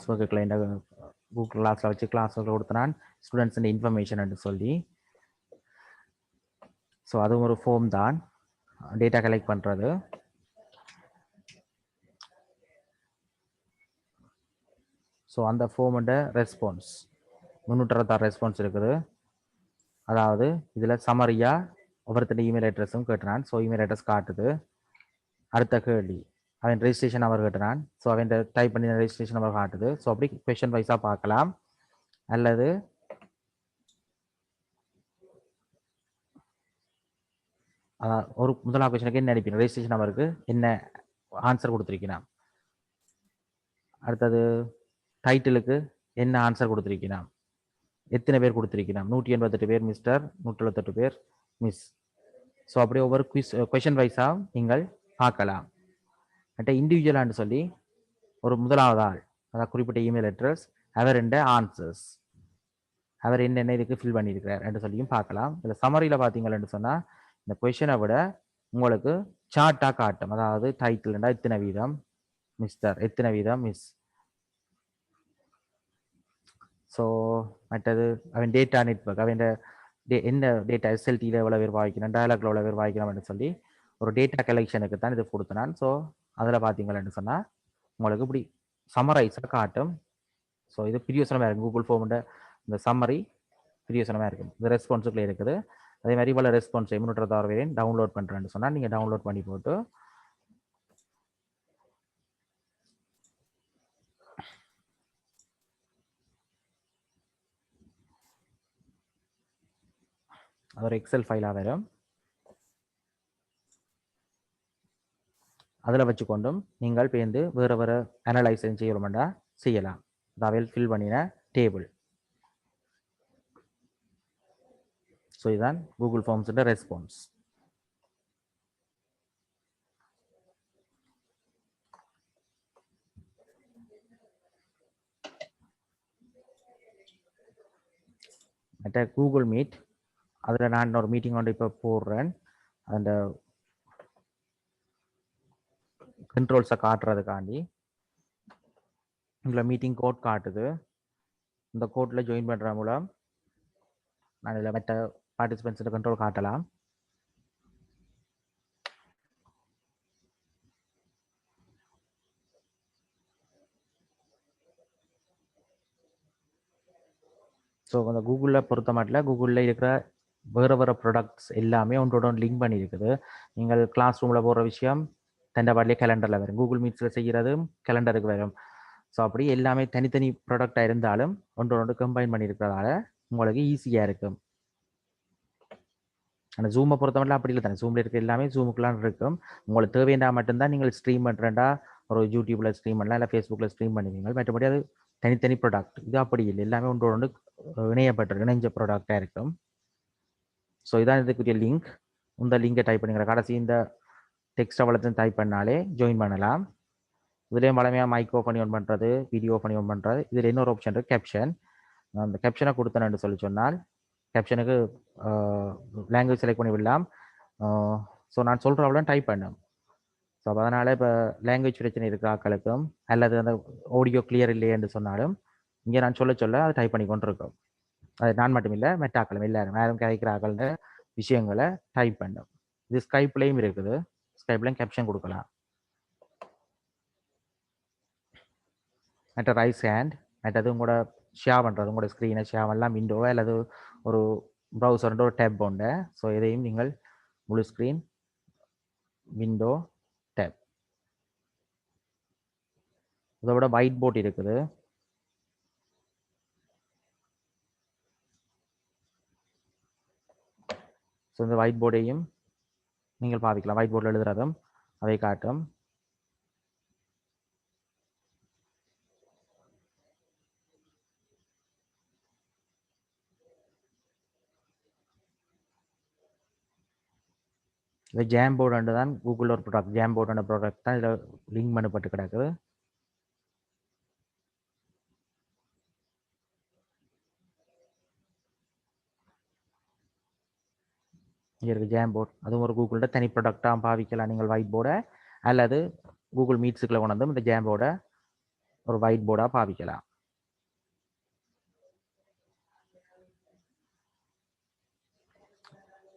ஒர்க்குள்ள இந்த கூகுள் கிளாஸில் வச்சு கிளாஸ் ஒர்க்கில் கொடுத்தனான் ஸ்டூடெண்ட்ஸ் இன்ஃபர்மேஷன் சொல்லி. ஸோ அதுவும் ஒரு ஃபார்ம் தான், டேட்டா கலெக்ட் பண்ணுறது. ஸோ அந்த ஃபார்மோட ரெஸ்பான்ஸ் 366 ரெஸ்பான்ஸ் இருக்குது. அதாவது இதில் சமரியாக ஒவ்வொருத்தர் இமெயில் அட்ரஸும் கேட்டுறான். ஸோ இமெயில் அட்ரஸ் காட்டுது. அடுத்த கேள்வி அவன் ரெஜிஸ்ட்ரேஷன் நம்பர் கேட்டுறான். ஸோ அவன் டைப் பண்ணி ரெஜிஸ்ட்ரேஷன் நம்பர் காட்டுது. ஸோ அப்படி கொஷன் வைஸாக பார்க்கலாம். அல்லது ஒரு முதலாம் கொஷனுக்கு என்ன அனுப்பின ரெஜிஸ்ட்ரேஷன் நம்பருக்கு என்ன ஆன்சர் கொடுத்துருக்கிறான். அடுத்தது டைட்டிலுக்கு என்ன ஆன்சர் கொடுத்துருக்கிறான், எத்தனை பேர் கொடுத்துருக்கிறான். 188 பேர் மிஸ்டர், 178 பேர் மிஸ். ஸோ அப்படி ஒவ்வொரு கொஷன் வைஸாக நீங்கள் பார்க்கலாம். அட்ட இண்டிவிஜுவலான்னு சொல்லி ஒரு முதலாவது ஆள், அதாவது குறிப்பிட்ட இமெயில் அட்ரஸ், அவர் என்ற ஆன்சர்ஸ், அவர் என்னென்ன இதுக்கு ஃபில் பண்ணியிருக்கிறார் என்று சொல்லியும் பார்க்கலாம். இதில் சமரியில் பார்த்தீங்கன்னு சொன்னால் இந்த கொஷனை விட உங்களுக்கு சார்ட்டாக காட்டும். அதாவது டைட்டில்ண்டா எத்தனை வீதம் மிஸ்டர், எத்தனை வீதம் மிஸ். ஸோ மற்றது அவன் டேட்டா நெட்வொர்க், அவன் என்ன டேட்டா எஸ்எல்டியில் எவ்வளோ பேர் வாய்க்கணும், டயலாக்ல எவ்வளோ பேர் வாய்க்கணும்னு சொல்லி ஒரு டேட்டா கலெக்ஷனுக்கு தான் இது கொடுத்தனான். ஸோ அதில் பார்த்தீங்கன்னு சொன்னால் உங்களுக்கு இப்படி சம்மரைஸாக காட்டும். ஸோ இது பிரியோசனமாக இருக்கும். கூகுள் ஃபார்முட இந்த சம்மரி பிரியோசனமாக இருக்கும். இது ரெஸ்பான்ஸுக்குள்ளே இருக்குது. அதே மாதிரி இவ்வளோ ரெஸ்பான்ஸ் 306 வரையும் டவுன்லோட் பண்ணுறேன்னு சொன்னால் நீங்கள் டவுன்லோட் பண்ணி போட்டு அது ஒரு எக்ஸல் ஃபைலாக வரும். அதில் வச்சுக்கொண்டும் நீங்கள் பேருந்து வேறு வேறு அனலைசிங் செய்யணுமெண்டா செய்யலாம். அதாவது ஃபில் பண்ணின டேபிள். ஸோ இதுதான் கூகுள் ஃபார்ம்ஸோட ரெஸ்பான்ஸ். மற்ற கூகுள் மீட் அதில் நான் ஒரு மீட்டிங் கொண்டு இப்போ போடுறேன். அந்த கண்ட்ரோல்ஸை காட்டுறதுக்காண்டி இதில் மீட்டிங் கோட் காட்டுது. இந்த கோட்டில் ஜாயின் பண்ணுற மூலம் நான் இதில் மற்ற பார்ட்டிசிபென்ட்ஸோட கண்ட்ரோல் காட்டலாம். ஸோ அந்த கூகுளில் பொறுத்த மாட்டில் கூகுளில் இருக்கிற வேறு வேறு ப்ராடக்ட்ஸ் எல்லாமே ஒன்றோட லிங்க் பண்ணியிருக்குது. நீங்கள் கிளாஸ் ரூமில் போடுற விஷயம் தண்டபாடிலே கேலண்டரில் வரும். கூகுள் மீட்ஸில் செய்கிறதும் கேலண்டருக்கு வரும். ஸோ அப்படி எல்லாமே தனித்தனி ப்ராடக்டாக இருந்தாலும் ஒன்றோடு கம்பைன் பண்ணியிருக்கிறதால உங்களுக்கு ஈஸியாக இருக்கும். ஆனால் ஜூமை பொறுத்த மட்டும் அப்படி இல்லை தானே. ஜூமில் இருக்க எல்லாமே ஜூமுக்குலாம் இருக்கும். உங்களுக்கு தேவையா மட்டும்தான் நீங்கள் ஸ்ட்ரீம் பண்ணுறேன்டா ஒரு யூடியூப்பில் ஸ்ட்ரீம் பண்ணலாம், இல்லை ஃபேஸ்புக்கில் ஸ்ட்ரீம் பண்ணுவீங்க. மற்றபடி அது தனித்தனி ப்ராடக்ட். இது அப்படி இல்லை, எல்லாமே ஒன்றோடு இணைஞ்ச ப்ராடக்டாக இருக்கும். ஸோ இதான் இதுக்குரிய லிங்க். இந்த லிங்கை டைப் பண்ணிக்கிற கடைசி இந்த டெக்ஸ்ட் அவ்வளோத்தையும் டைப் பண்ணாலே ஜாயின் பண்ணலாம். இதுலேயே வளமையாக மைக் ஓப்பன் ஆன் பண்ணுறது, வீடியோ ஓப்பன் ஆன் பண்ணுறது. இதில் இன்னொரு ஆப்ஷன் இருக்குது, கேப்ஷன். அந்த கேப்ஷனை கொடுத்தேன்னு சொல்லி சொன்னால் கேப்ஷனுக்கு லாங்குவேஜ் செலக்ட் பண்ணி விடலாம். ஸோ நான் சொல்கிற அவ்வளோ டைப் பண்ணேன். ஸோ அதனால் இப்போ லாங்குவேஜ் பிரச்சனை இருக்கிற ஆக்களுக்கும் அல்லது அந்த ஆடியோ கிளியர் இல்லையென்று சொன்னாலும் இங்கே நான் சொல்ல அதை டைப் பண்ணி கொண்டு இருக்கோம். அது நான் மட்டும் இல்லை, மெட்டாக்களும் எல்லாரும் யாரும் கிடைக்கிற ஆக்கள விஷயங்களை டைப் பண்ணோம். இது ஸ்கைப்லேயும் இருக்குது. ஸ்கைப்லேயும் கேப்ஷன் கொடுக்கலாம். மற்ற ரைஸ் ஹேண்ட், மற்றது உங்களோட ஷேர் பண்ணுறது, உங்களோட ஸ்க்ரீனை ஷேர் பண்ணலாம். விண்டோவை அல்லது ஒரு ப்ரௌசர் ஒரு டேப் உண்டு. ஸோ இதையும் நீங்கள் முழு ஸ்க்ரீன் விண்டோ டேப். இதை விட ஒயிட் போர்ட் இருக்குது. ஸோ இந்த ஒயிட் போர்டையும் நீங்கள் பாவிக்கலாம். ஒயிட் போர்டில் எழுதுறதும் அதை காட்டும். இது ஜாம் போர்டு தான் கூகுள் ஒரு ப்ராடக்ட். ஜாம் போர்டு ப்ராடக்ட் தான் இதில் லிங்க் பண்ணப்பட்டு கிடக்குது. இங்கே இருக்குது ஜாம் போர்டு. அதுவும் ஒரு கூகுளோட தனி ப்ராடக்டாக பாவிக்கலாம் நீங்கள் ஒயிட் போர்டை. அல்லது கூகுள் மீட்ஸுக்குள்ள கொண்டு வந்து இந்த ஜாம் போர்டை ஒரு ஒயிட் போர்டாக பாவிக்கலாம்.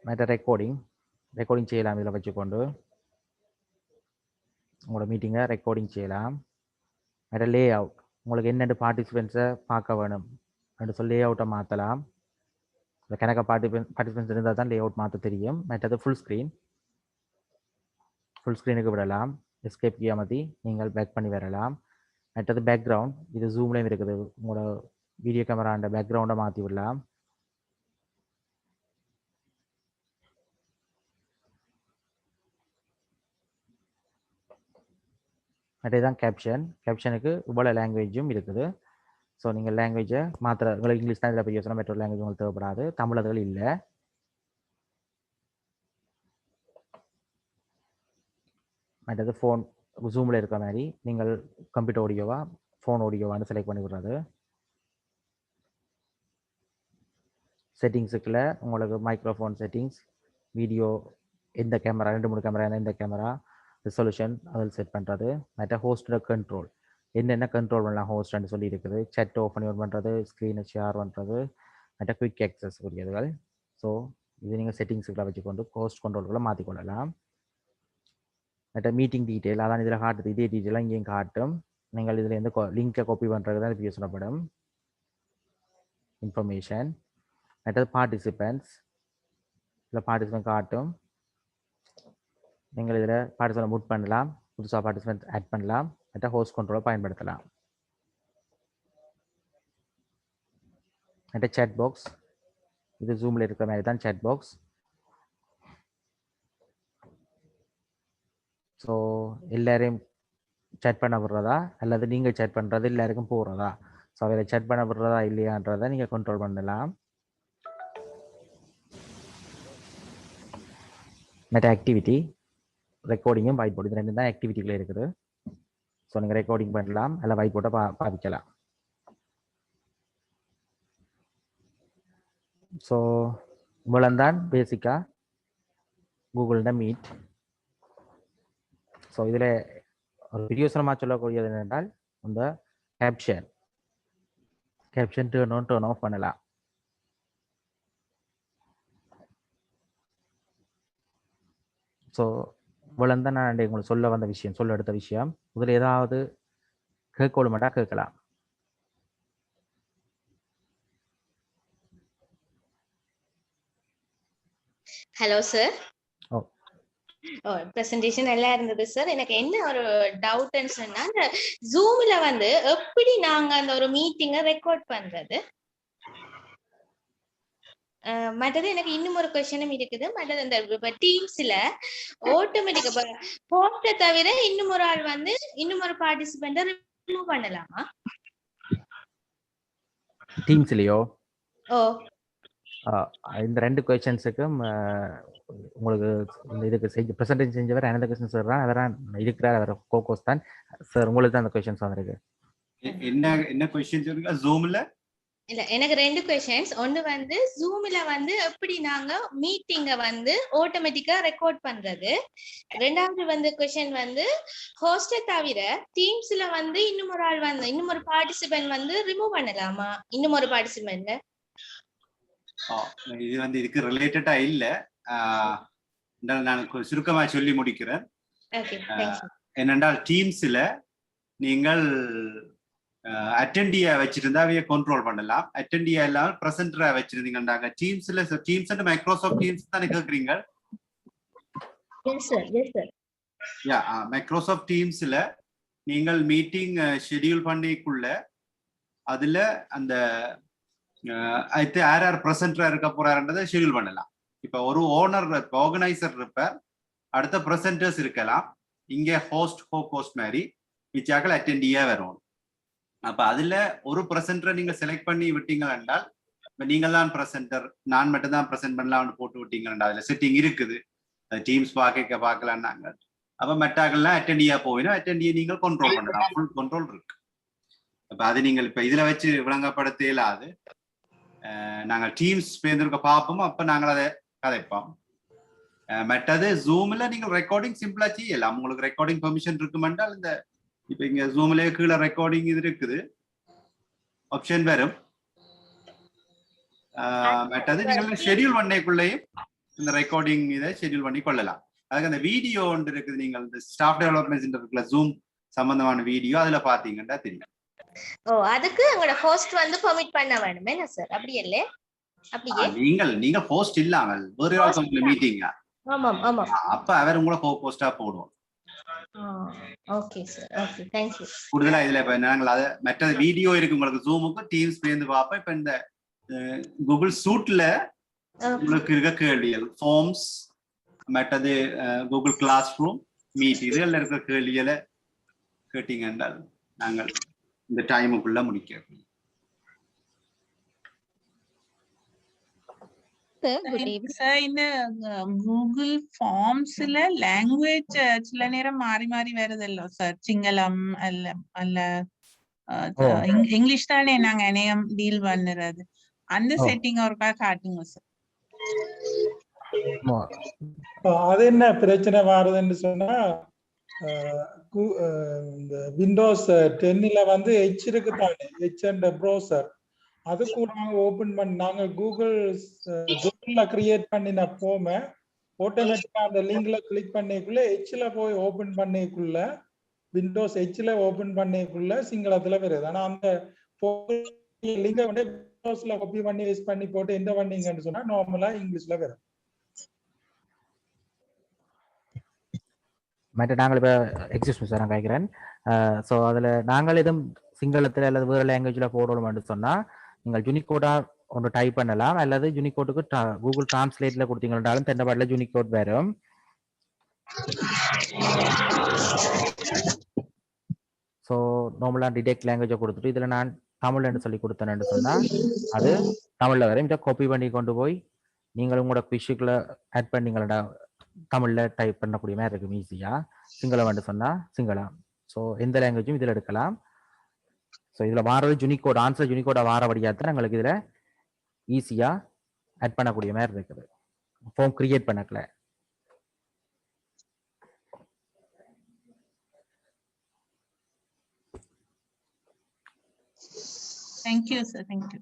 மற்ற ரெக்கார்டிங் செய்யலாம். இதில் வச்சுக்கொண்டு உங்களோட மீட்டிங்கை ரெக்கார்டிங் செய்யலாம். மற்ற லே அவுட், உங்களுக்கு என்னென்ன பார்ட்டிசிபென்ட்ஸை பார்க்க வேணும் அப்படின்னு சொல்லி லே அவுட்டை மாற்றலாம். இந்த கணக்க பார்ட்டிசிபென்ட்ஸ் இருந்தால் தான் லே அவுட் மாற்ற தெரியும். மற்றது ஃபுல் ஸ்க்ரீனுக்கு விடலாம். எஸ்கேப் கீ அமர்த்தி நீங்கள் பேக் பண்ணி வரலாம். மற்றது பேக்ரவுண்ட், இது ஜூம்லேயும் இருக்குது. உங்களோட வீடியோ கேமராண்ட பேக்ரவுண்டை மாற்றி விடலாம். அதே தான் கேப்ஷனுக்கு இவ்வளோ லாங்குவேஜும் இருக்குது. ஸோ நீங்கள் லாங்குவேஜை மாத்திர உங்களுக்கு இங்கிலீஷ் தான் இதில் போய் யோசனை, மற்றொரு லாங்குவேஜ் உங்களுக்கு தேவைப்படாது. தமிழ் அதுகள் இல்லை. மற்றது ஃபோன் ஜூமில் இருக்கிற மாதிரி நீங்கள் கம்ப்யூட்டர் ஆடியோவா ஃபோன் ஆடியோவான்னு செலக்ட் பண்ணி விடுறது. செட்டிங்ஸுக்குள்ள உங்களுக்கு மைக்ரோஃபோன் செட்டிங்ஸ், வீடியோ எந்த கேமரா 2-3 கேமரா எந்த கேமரா ரெசல்யூஷன் அதில் செட் பண்ணுறது. மற்ற ஹோஸ்டோட கண்ட்ரோல் என்னென்ன கண்ட்ரோல் பண்ணலாம் ஹோஸ்ட்னு சொல்லி இருக்குது. சேட் ஓப்பன் பண்ணுறது, ஸ்க்ரீனை ஷேர் பண்ணுறது, மற்ற குயிக் ஆக்சஸ் உரியதுகள். ஸோ இது நீங்கள் செட்டிங்ஸுக்குள்ள வச்சுக்கொண்டு ஹோஸ்ட் கண்ட்ரோலுக்குள்ளே மாற்றிக்கொள்ளலாம். மற்ற மீட்டிங் டீட்டெயில் அதான் இதில் காட்டுது. இதே டீட்டெயிலாக இங்கேயும் காட்டும். நீங்கள் இதில் எந்த லிங்கை காப்பி பண்ணுறது தான் இது சொல்லப்படும். இன்ஃபர்மேஷன் மற்றது பார்ட்டிசிபென்ட்ஸ், இதில் பார்ட்டிசிபென்ட் காட்டும். நீங்கள் இதில் பார்ட்டிசிபென்ட் முட் பண்ணலாம், புதுசாக பார்ட்டிசிபென்ட் ஆட் பண்ணலாம், மற்ற ஹோஸ்ட் கண்ட்ரோலை பயன்படுத்தலாம். மற்ற சேட் பாக்ஸ், இது ஜூமில் இருக்கிற மாதிரி தான் சேட் பாக்ஸ். ஸோ எல்லாரையும் சேட் பண்ண விடுறதா அல்லது நீங்கள் சேட் பண்ணுறது எல்லாருக்கும் போகிறதா, ஸோ அதில் சேட் பண்ண விடுறதா இல்லையான்றதை நீங்கள் கண்ட்ரோல் பண்ணலாம். மற்ற ஆக்டிவிட்டி ரெக்கார்டிங்கும் ஒயிட் போர்டு, இது ரெண்டு தான் ஆக்டிவிட்டிகள் இருக்குது. ஸோ நீங்கள் ரெக்கார்டிங் பண்ணலாம் அல்ல ஒயிட் போர்டை பாவிக்கலாம். ஸோ இவ்வளோந்தான் பேசிக்காக கூகுள்ட மீட். ஸோ இதில் ஒரு பிரியோசனமாக சொல்லக்கூடியது என்னென்றால் இந்த caption turn on turn of பண்ணலாம். ஸோ இவ்வளோந்தான் நான் உங்களுக்கு சொல்ல வந்த விஷயம், சொல்ல எடுத்த விஷயம். இதில் ஏதாவது கேட்கணுமாட்டா கேட்கலாம். Hello sir. ஓ பிரசன்டேஷன் நல்லா இருந்தது சார். எனக்கு என்ன ஒரு டவுட்னு சொன்னா, இந்த ஜூம்ல வந்து எப்படி நாங்க அந்த ஒரு மீட்டிங்கை ரெக்கார்ட் பண்றது? மற்றது எனக்கு இன்னும் ஒரு கொஸ்டினும் இருக்குது. மற்றது இந்த டீம்ஸ்ல ஆட்டோமேட்டிக்கா போஸ்ட தவிர இன்னும் ஒரு ஆள் வந்து இன்னும் ஒரு பார்ட்டிசிபென்ட் ரிமூவ் பண்ணலாமா டீம்ஸ்லயோ? ஓ இந்த ரெண்டு கொஸ்டின்ஸுக்கும் உங்களுக்கு இதுக்கு செஞ்சு ப்ரெசன்டேஷன் செஞ்சவர் அனந்த கிருஷ்ணன் சார் தான். அவரான் இருக்கிறார், அவர் கோகோஸ் தான் சார். உங்களுக்கு தான் அந்த கொஸ்டின்ஸ் வந்திருக்கு. என்ன கொஸ்டின் சொல்லுங்க ஜூம்ல? இல்ல, எனக்கு ரெண்டு கொஸ்டின்ஸ். ஒன்னு வந்து ஜூம்ல வந்து எப்படி நாங்க மீட்டிங்க வந்து ஆட்டோமேட்டிக்கா ரெக்கார்ட் பண்றது. ரெண்டாவது வந்து கொஸ்டின் வந்து ஹோஸ்ட தவிர டீம்ஸ்ல வந்து இன்னும் ஒரு ஆள் வந்து இன்னும் ஒரு பார்ட்டிசிபென்ட் வந்து ரிமூவ் பண்ணலாமா? இன்னும் ஒரு பார்ட்டிசிபென்ட் இது வந்து இதுக்கு ரிலேட்டடா இல்ல. நான் சுருக்கமா சொல்லி முடிக்கிறேன். என்னென்றால் டீம்ஸ்ல நீங்கள் அட்டெண்டியா வச்சிருந்தா அவைய கண்ட்ரோல் பண்ணலாம். அட்டெண்டியா இல்லாம பிரசன்டரா வச்சிருந்தீங்க. டீம்ஸ்ல டீம்ஸ் அண்ட் மைக்ரோசாஃப்ட் டீம்ஸ் தானே கேக்குறீங்க? மைக்ரோசாஃப்ட் டீம்ஸ்ல நீங்கள் மீட்டிங் ஷெட்யூல் பண்ணிக்குள்ள அதுல அந்த யார் யார் பிரசன்டரா இருக்க போறாருன்றதை ஷெட்யூல் பண்ணலாம். இப்ப ஒரு ஓனர் ஆர்கனைசர் இருப்பார், அடுத்த பிரசன்டர்ஸ் இருக்கலாம், இங்க ஹோஸ்ட் கோஸ்ட் மாதிரி மிச்சாக்கள் அட்டெண்டியா வரும். அப்ப அதுல ஒரு பிரசன்டரை நீங்க செலக்ட் பண்ணி விட்டீங்க என்றால், நீங்க தான் பிரசன்டர், நான் மட்டும் தான் பிரசன்ட் பண்ணலாம்னு போட்டு விட்டீங்க, அதுல செட்டிங் இருக்குது, டீம்ஸ் பார்க்கலான்னாங்க. அப்ப மெட்டாக்கள்லாம் அட்டெண்டியா போயிடும், அட்டெண்டியா நீங்கள் கண்ட்ரோல் பண்ணலாம், ஃபுல் கண்ட்ரோல் இருக்கு. அப்ப அது நீங்கள் இப்ப இதுல வச்சு விளங்கப்படுத்த இயலாது. நாங்கள் டீம்ஸ் பேர்ந்திருக்க பார்ப்போம், அப்ப நாங்கள் அதை கதைப்போம். மற்றது ஜூம்ல நீங்கள் ரெக்கார்டிங் சிம்பிளா செய்யலாம். உங்களுக்கு ரெக்கார்டிங் பெர்மிஷன் இருக்குமென்றால் இந்த இப்ப இங்க ஜூம்ல கீழே ரெக்கார்டிங் இது இருக்குது, ஆப்ஷன் வரும். மற்றது நீங்கள் ஷெட்யூல் பண்ணக்குள்ளேயும் இந்த ரெக்கார்டிங் இதை ஷெட்யூல் பண்ணி கொள்ளலாம். அதுக்கு அந்த வீடியோ ஒன்று இருக்குது, நீங்கள் இந்த ஸ்டாஃப் டெவலப்மெண்ட் சென்டர் இருக்குல்ல, ஜூம் சம்பந்தமான வீடியோ, அதுல பாத்தீங்கன்னா தெரியும். ஓ அதுக்கு உங்களோட ஹோஸ்ட் வந்து பெர்மிட் பண்ண வேணுமே சார்? அப்படி இல்ல, அப்படியே நீங்க ஹோஸ்ட் இல்லாமல் வேற ஒரு மீட்டிங், ஆமாம் ஆமாம், அப்ப அவர் உங்களை ஹோஸ்டா போடுவோம். Okay sir, okay, thank you. கூடுதலா இதுல இப்ப நாங்கள் அத மற்ற வீடியோ இருக்கு உங்களுக்கு ஜூமுக்கு டீம்ஸ் சேர்ந்து பாப்போம். இப்ப இந்த கூகுள் சூட்ல உங்களுக்கு இருக்க கேள்விகள், ஃபார்ம்ஸ், மற்றது கூகுள் கிளாஸ் ரூம், மீட், இதுல இருக்கிற கேள்விகளை கேட்டீங்க என்றால் நாங்கள் இந்த டைமுக்குள்ள முடிக்கிறோம். இந்த கூகுள் ஃபார்ம்ஸ்ல லாங்குவேஜ் சில நேரம் மாறி மாறி வருதல்ல சார்? சிங்களம் அல்ல இங்கிலீஷ் தானே நாங்க இணையம் டீல் பண்ணுறது, அந்த செட்டிங் ஒருக்கா காட்டுங்க சார். ஆமா. அது என்ன பிரச்சனை வருதுன்னு சொன்னா இந்த விண்டோஸ் 10ல வந்து H இருக்கு தானே, H என்ற ப்ரௌசர் அது கூட ஓபன் பண்ணி நாங்க கூகுள்ல கிரியேட் பண்ணின ஃபார்மை ஆட்டோமேட்டிக்கா அந்த லிங்க்ல கிளிக் பண்ணிக்குள்ள Hல போய் ஓபன் பண்ணிக்குள்ள விண்டோஸ் Hல ஓபன் பண்ணிக்குள்ள சிங்களத்துல வருது. ஆனா அந்த லிங்கை வந்து விண்டோஸ்ல காப்பி பண்ணி வேஸ்ட் பண்ணி போட்டு எந்த பண்ணீங்கன்னு சொன்னா நார்மலா இங்கிலீஷ்ல வரும். மற்ற நாங்கள் இப்போ எக்ஸிஸ்ட் சார் நான் கேட்குறேன். ஸோ அதில் நாங்கள் எதுவும் சிங்களத்தில் அல்லது வேறு லாங்குவேஜில் போடணும்னு சொன்னால் நீங்கள் யூனிகோடாக ஒன்று டைப் பண்ணலாம், அல்லது யூனிகோட்டுக்கு கூகுள் டிரான்ஸ்லேட்டில் கொடுத்தீங்கன்னாலும் தென்னபாட்டில் யூனிகோட் வரும். ஸோ நார்மலாக டிடெக்ட் லாங்குவேஜை கொடுத்துட்டு இதில் நான் தமிழ்னு சொல்லி கொடுத்தேன்னு சொன்னால் அது தமிழில் வரும். இதை காப்பி பண்ணி கொண்டு போய் நீங்கள் உங்களோட குவிஷுக்குள்ளே ஆட் பண்ணீங்களா தமிழில் டைப் பண்ணக்கூடிய மாதிரி இருக்கும் ஈஸியாக. சிங்களம் வந்து சொன்னால் சிங்களம். ஸோ எந்த லாங்குவேஜும் இதில் எடுக்கலாம். ஸோ இதில் வாரது யூனிகோட், ஆன்சர் யூனிகோட வாரபடியாக தான் எங்களுக்கு இதில் ஈஸியாக ஆட் பண்ணக்கூடிய மாதிரி இருக்குது. ஃபார்ம் கிரியேட் பண்ணக்கல. Thank you, sir. Thank you.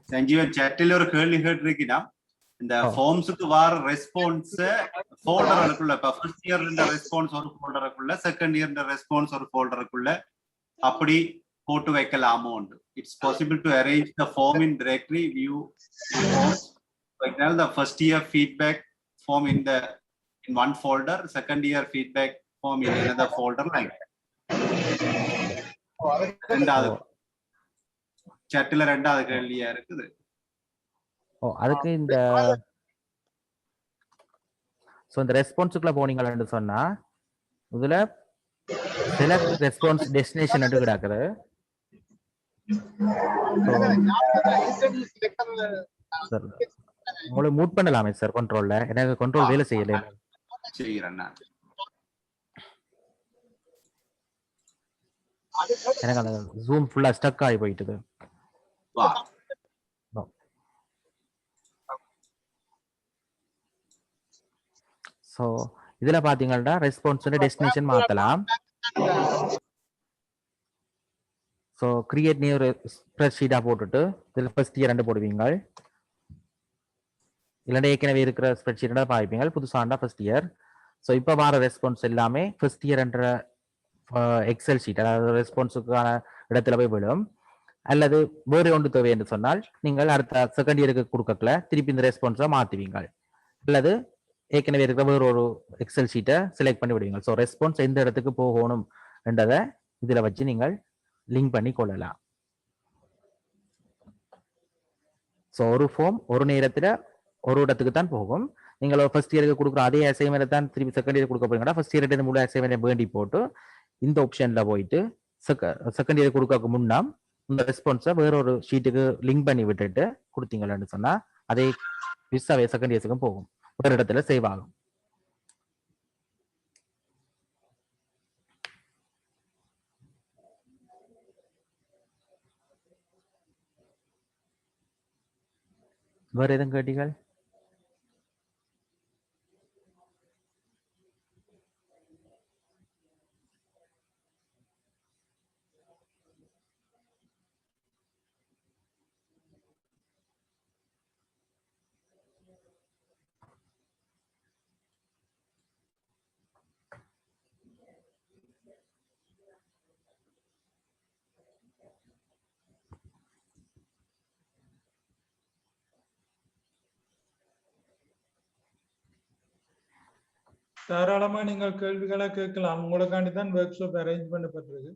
Sanjeevan சாட்டில் ஒரு கேள்வி கேட்டிருக்கீங்கன்னா, இந்த ஃபார்ம்ஸுக்கு வர ரெஸ்பான்ஸ் ஃபோல்டருக்குள்ள, இப்ப ஃபர்ஸ்ட் இயர் ரெஸ்பான்ஸ் ஒரு ஃபோல்டருக்குள்ள, செகண்ட் இயர் ரெஸ்பான்ஸ் ஒரு ஃபோல்டருக்குள்ள அப்படி போட்டு வைக்கலாமோ? It's possible to arrange the form in directory view forms. For example, the first year feedback form in one folder, second year feedback form in another folder, like that. ரெண்டாவது சாட்டில் ரெண்டாவது கேள்வியா இருக்குது. அதுக்கு இந்த ரெஸ்பான்ஸுக்குள்ள போனீங்கன்னு சொன்னா இதுல செலக்ட் ரெஸ்பான்ஸ் டெஸ்டினேஷன் கிடக்குது. சார் உங்களை மூட் பண்ணலாமே சார் கண்ட்ரோல்ல? எனக்கு கண்ட்ரோல் வேலை செய்யல. எனக்கு அந்த ஜூம் ஃபுல்லா ஸ்டக் ஆகி போயிட்டுது. ஸோ இதுல பாத்தீங்கன்னா ரெஸ்பான்ஸ் டெஸ்டினேஷன் மாத்தலாம். ஸோ கிரியேட் நியூ ஸ்ப்ரெட்ஷீட்டா போட்டுட்டு இதுல ஃபர்ஸ்ட் இயர் ரெண்டு போடுவீங்க, இல்லைன்னா ஏற்கனவே இருக்கிற ஸ்ப்ரெட்ஷீட்டா பாய்ப்பீங்க, புதுசாண்டா ஃபர்ஸ்ட் இயர். ஸோ இப்போ வர ரெஸ்பான்ஸ் எல்லாமே ஃபர்ஸ்ட் இயர் என்ற எக்ஸல் ஷீட், அதாவது ரெஸ்பான்ஸுக்கான இடத்துல போய் விடும். அல்லது வேறு ஒன்று தேவை என்று சொன்னால் நீங்கள் அடுத்த செகண்ட் இயருக்கு கொடுக்கல திருப்பி இந்த ரெஸ்பான்ஸை மாற்றுவீங்க, அல்லது ஏற்கனவே இருக்கிற வேறு ஒரு எக்ஸல் ஷீட்டை செலக்ட் பண்ணி விடுவீங்க. ஸோ ரெஸ்பான்ஸ் எந்த இடத்துக்கு போகணும் என்றதை இதில் வச்சு நீங்கள் லிங்க் பண்ணி கொள்ளலாம். ஸோ ஒரு ஃபார்ம் ஒரு நேரத்தில் ஒரு இடத்துக்கு தான் போகும். நீங்கள் ஃபர்ஸ்ட் இயருக்கு கொடுக்குற அதே அசைன்மெண்ட் தான் திருப்பி செகண்ட் இயர் கொடுக்க போறீங்கன்னா ஃபர்ஸ்ட் இயர் முழு அசைன்மெண்ட் வேண்டி போட்டு இந்த ஆப்ஷன்ல போயிட்டு செகண்ட் இயர் கொடுக்க முன்னா இந்த ரெஸ்பான்ஸை வேற ஒரு ஷீட்டுக்கு லிங்க் பண்ணி விட்டுட்டு கொடுத்தீங்கன்னு சொன்னா அதே விசாவே செகண்ட் இயர்ஸுக்கும் போகும், ஒரு இடத்துல சேவ் ஆகும். வேற எதுவும் கேட்டீர்கள்? தாராளமா நீங்கள் கேள்விகளை கேட்கலாம். உங்களுக்காண்டி தான் ஒர்க் ஷாப் அரேஞ்ச் பண்ணப்பட்டிருக்கு.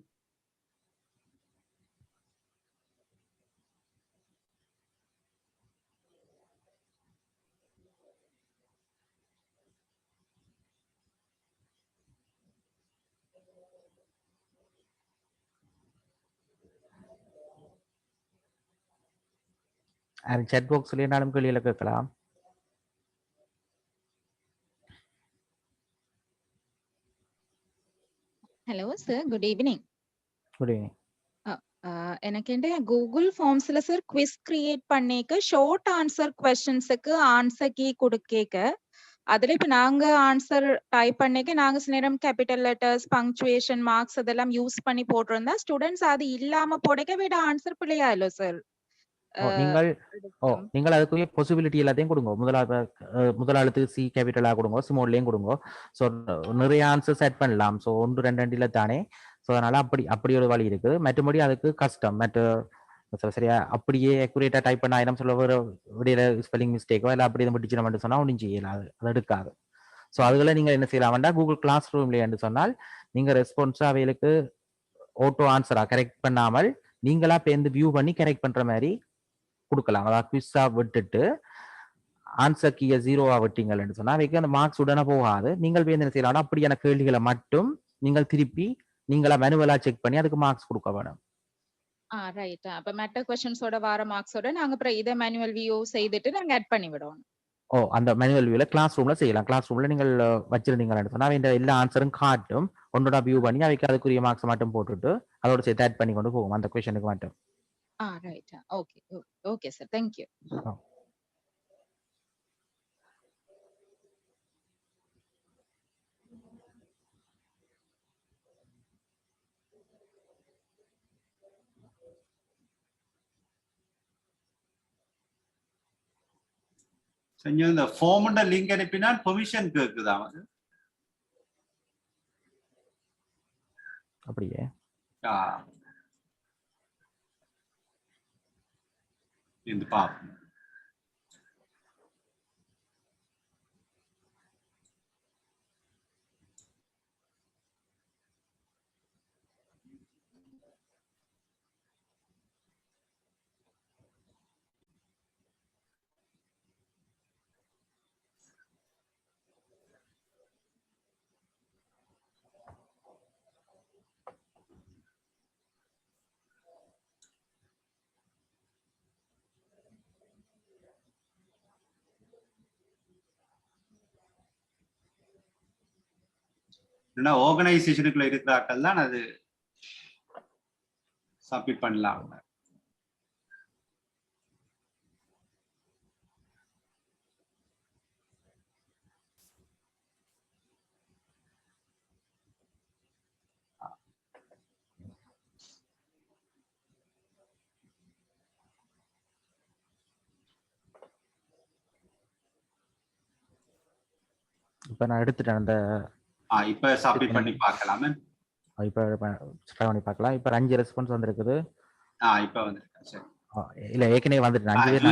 சாட் பாக்ஸ்ல நாளும் கேள்விகளை கேட்கலாம். Hello sir, good evening. Good evening. எனக்கு கூகுள் ஃபார்ம்ஸ்ல சார் குவிஸ் கிரியேட் பண்ணிக்க ஷார்ட் ஆன்சர் கொஸ்டின்ஸுக்கு ஆன்சர் கீ கொடுக்க அதுல இப்ப நாங்க ஆன்சர் டைப் பண்ணிக்க நாங்க சில நேரம் கேபிட்டல் லெட்டர்ஸ் பங்க்சுவேஷன் மார்க்ஸ் அதெல்லாம் யூஸ் பண்ணி போட்டிருந்தா ஸ்டூடெண்ட்ஸ் அது இல்லாம போடக்க விட ஆன்சர் பிள்ளையா இல்ல சார். நீங்கள் அதுக்குரிய பாசிபிலிட்டி எல்லாத்தையும் கொடுங்க. முதலாளத்து சி கேபிட்டலா கொடுங்க, ஸ்மால்லையும் கொடுங்க. ஸோ நிறைய ஆன்சர் செட் பண்ணலாம். ஸோ 1 2 தானே. ஸோ அதனால அப்படி ஒரு வழி இருக்கு. மற்றபடி அதுக்கு கஷ்டம். சரியா அப்படியே அக்யூரேட்டா டைப் பண்ண ஆயிரம் சொல்ல ஒரு விடையில ஸ்பெல்லிங் மிஸ்டேக்கோ இல்லை அப்படி முடிச்சு நம்ம சொன்னா ஒன்றும் செய்யலாம், அது எடுக்காது. ஸோ அதுல நீங்க என்ன செய்யலாம், கூகுள் கிளாஸ் ரூம்ல என்று சொன்னால் நீங்க ரெஸ்பான்ஸ் அவைகளுக்கு ஆட்டோ ஆன்சரா கரெக்ட் பண்ணாமல் நீங்களா பேருந்து வியூ பண்ணி கரெக்ட் பண்ற மாதிரி கொடுக்கலாம். அதாவது குவிஸா விட்டுட்டு ஆன்சர் கீயை 0வா விட்டீங்கன்னு சொன்னா அவைக்கு அந்த மார்க்ஸ் உடனே போகாது. நீங்கள் போய் என்ன செய்யலாம், அப்படியான கேள்விகளை மட்டும் நீங்கள் திருப்பி நீங்களா மேனுவலா செக் பண்ணி அதுக்கு மார்க்ஸ் கொடுக்க வேணும். ரைட். அப்ப மெட்டா क्वेश्चंसோட வார மார்க்ஸோட நாங்க அப்புறம் இத மேனுவல் வியூ செய்துட்டு நாங்க ஆட் பண்ணி விடுவோம். அந்த மேனுவல் வியூல கிளாஸ் ரூம்ல செய்யலாம். கிளாஸ் ரூம்ல நீங்கள் வச்சிருந்தீங்கன்னு சொன்னா இந்த எல்லா ஆன்சரும் காட்டும். ஒன்னோட வியூ பண்ணி அவைக்கு அதுக்குரிய மார்க்ஸ் மட்டும் போட்டுட்டு அதோட சேர்த்து ஆட் பண்ணி கொண்டு போகும் அந்த क्वेश्चனுக்கு மட்டும். Right. Okay okay sir, thank you. செஞ்சு இந்த ஃபார்ம்ட லிங்க் அனுப்பினா பெர்மிஷன் கேக்குதா அது? அப்படியே இந்த பாப்போம். ஆர்கனைசேஷனுக்குள்ள இருக்கிறாக்கள் தான் அது சப்மிட் பண்ணலாம். இப்ப நான் எடுத்துட்டேன் அந்த இப்ப சப்மிட் பண்ணி பார்க்கலாமே. இப்ப ட்ரை பண்ணி பார்க்கலாம். இப்ப 5 ரெஸ்பான்ஸ் வந்திருக்குது. இப்ப வந்திருக்கு. சரி. இல்ல ஏற்கனவே வந்துட்டு 5 பேர்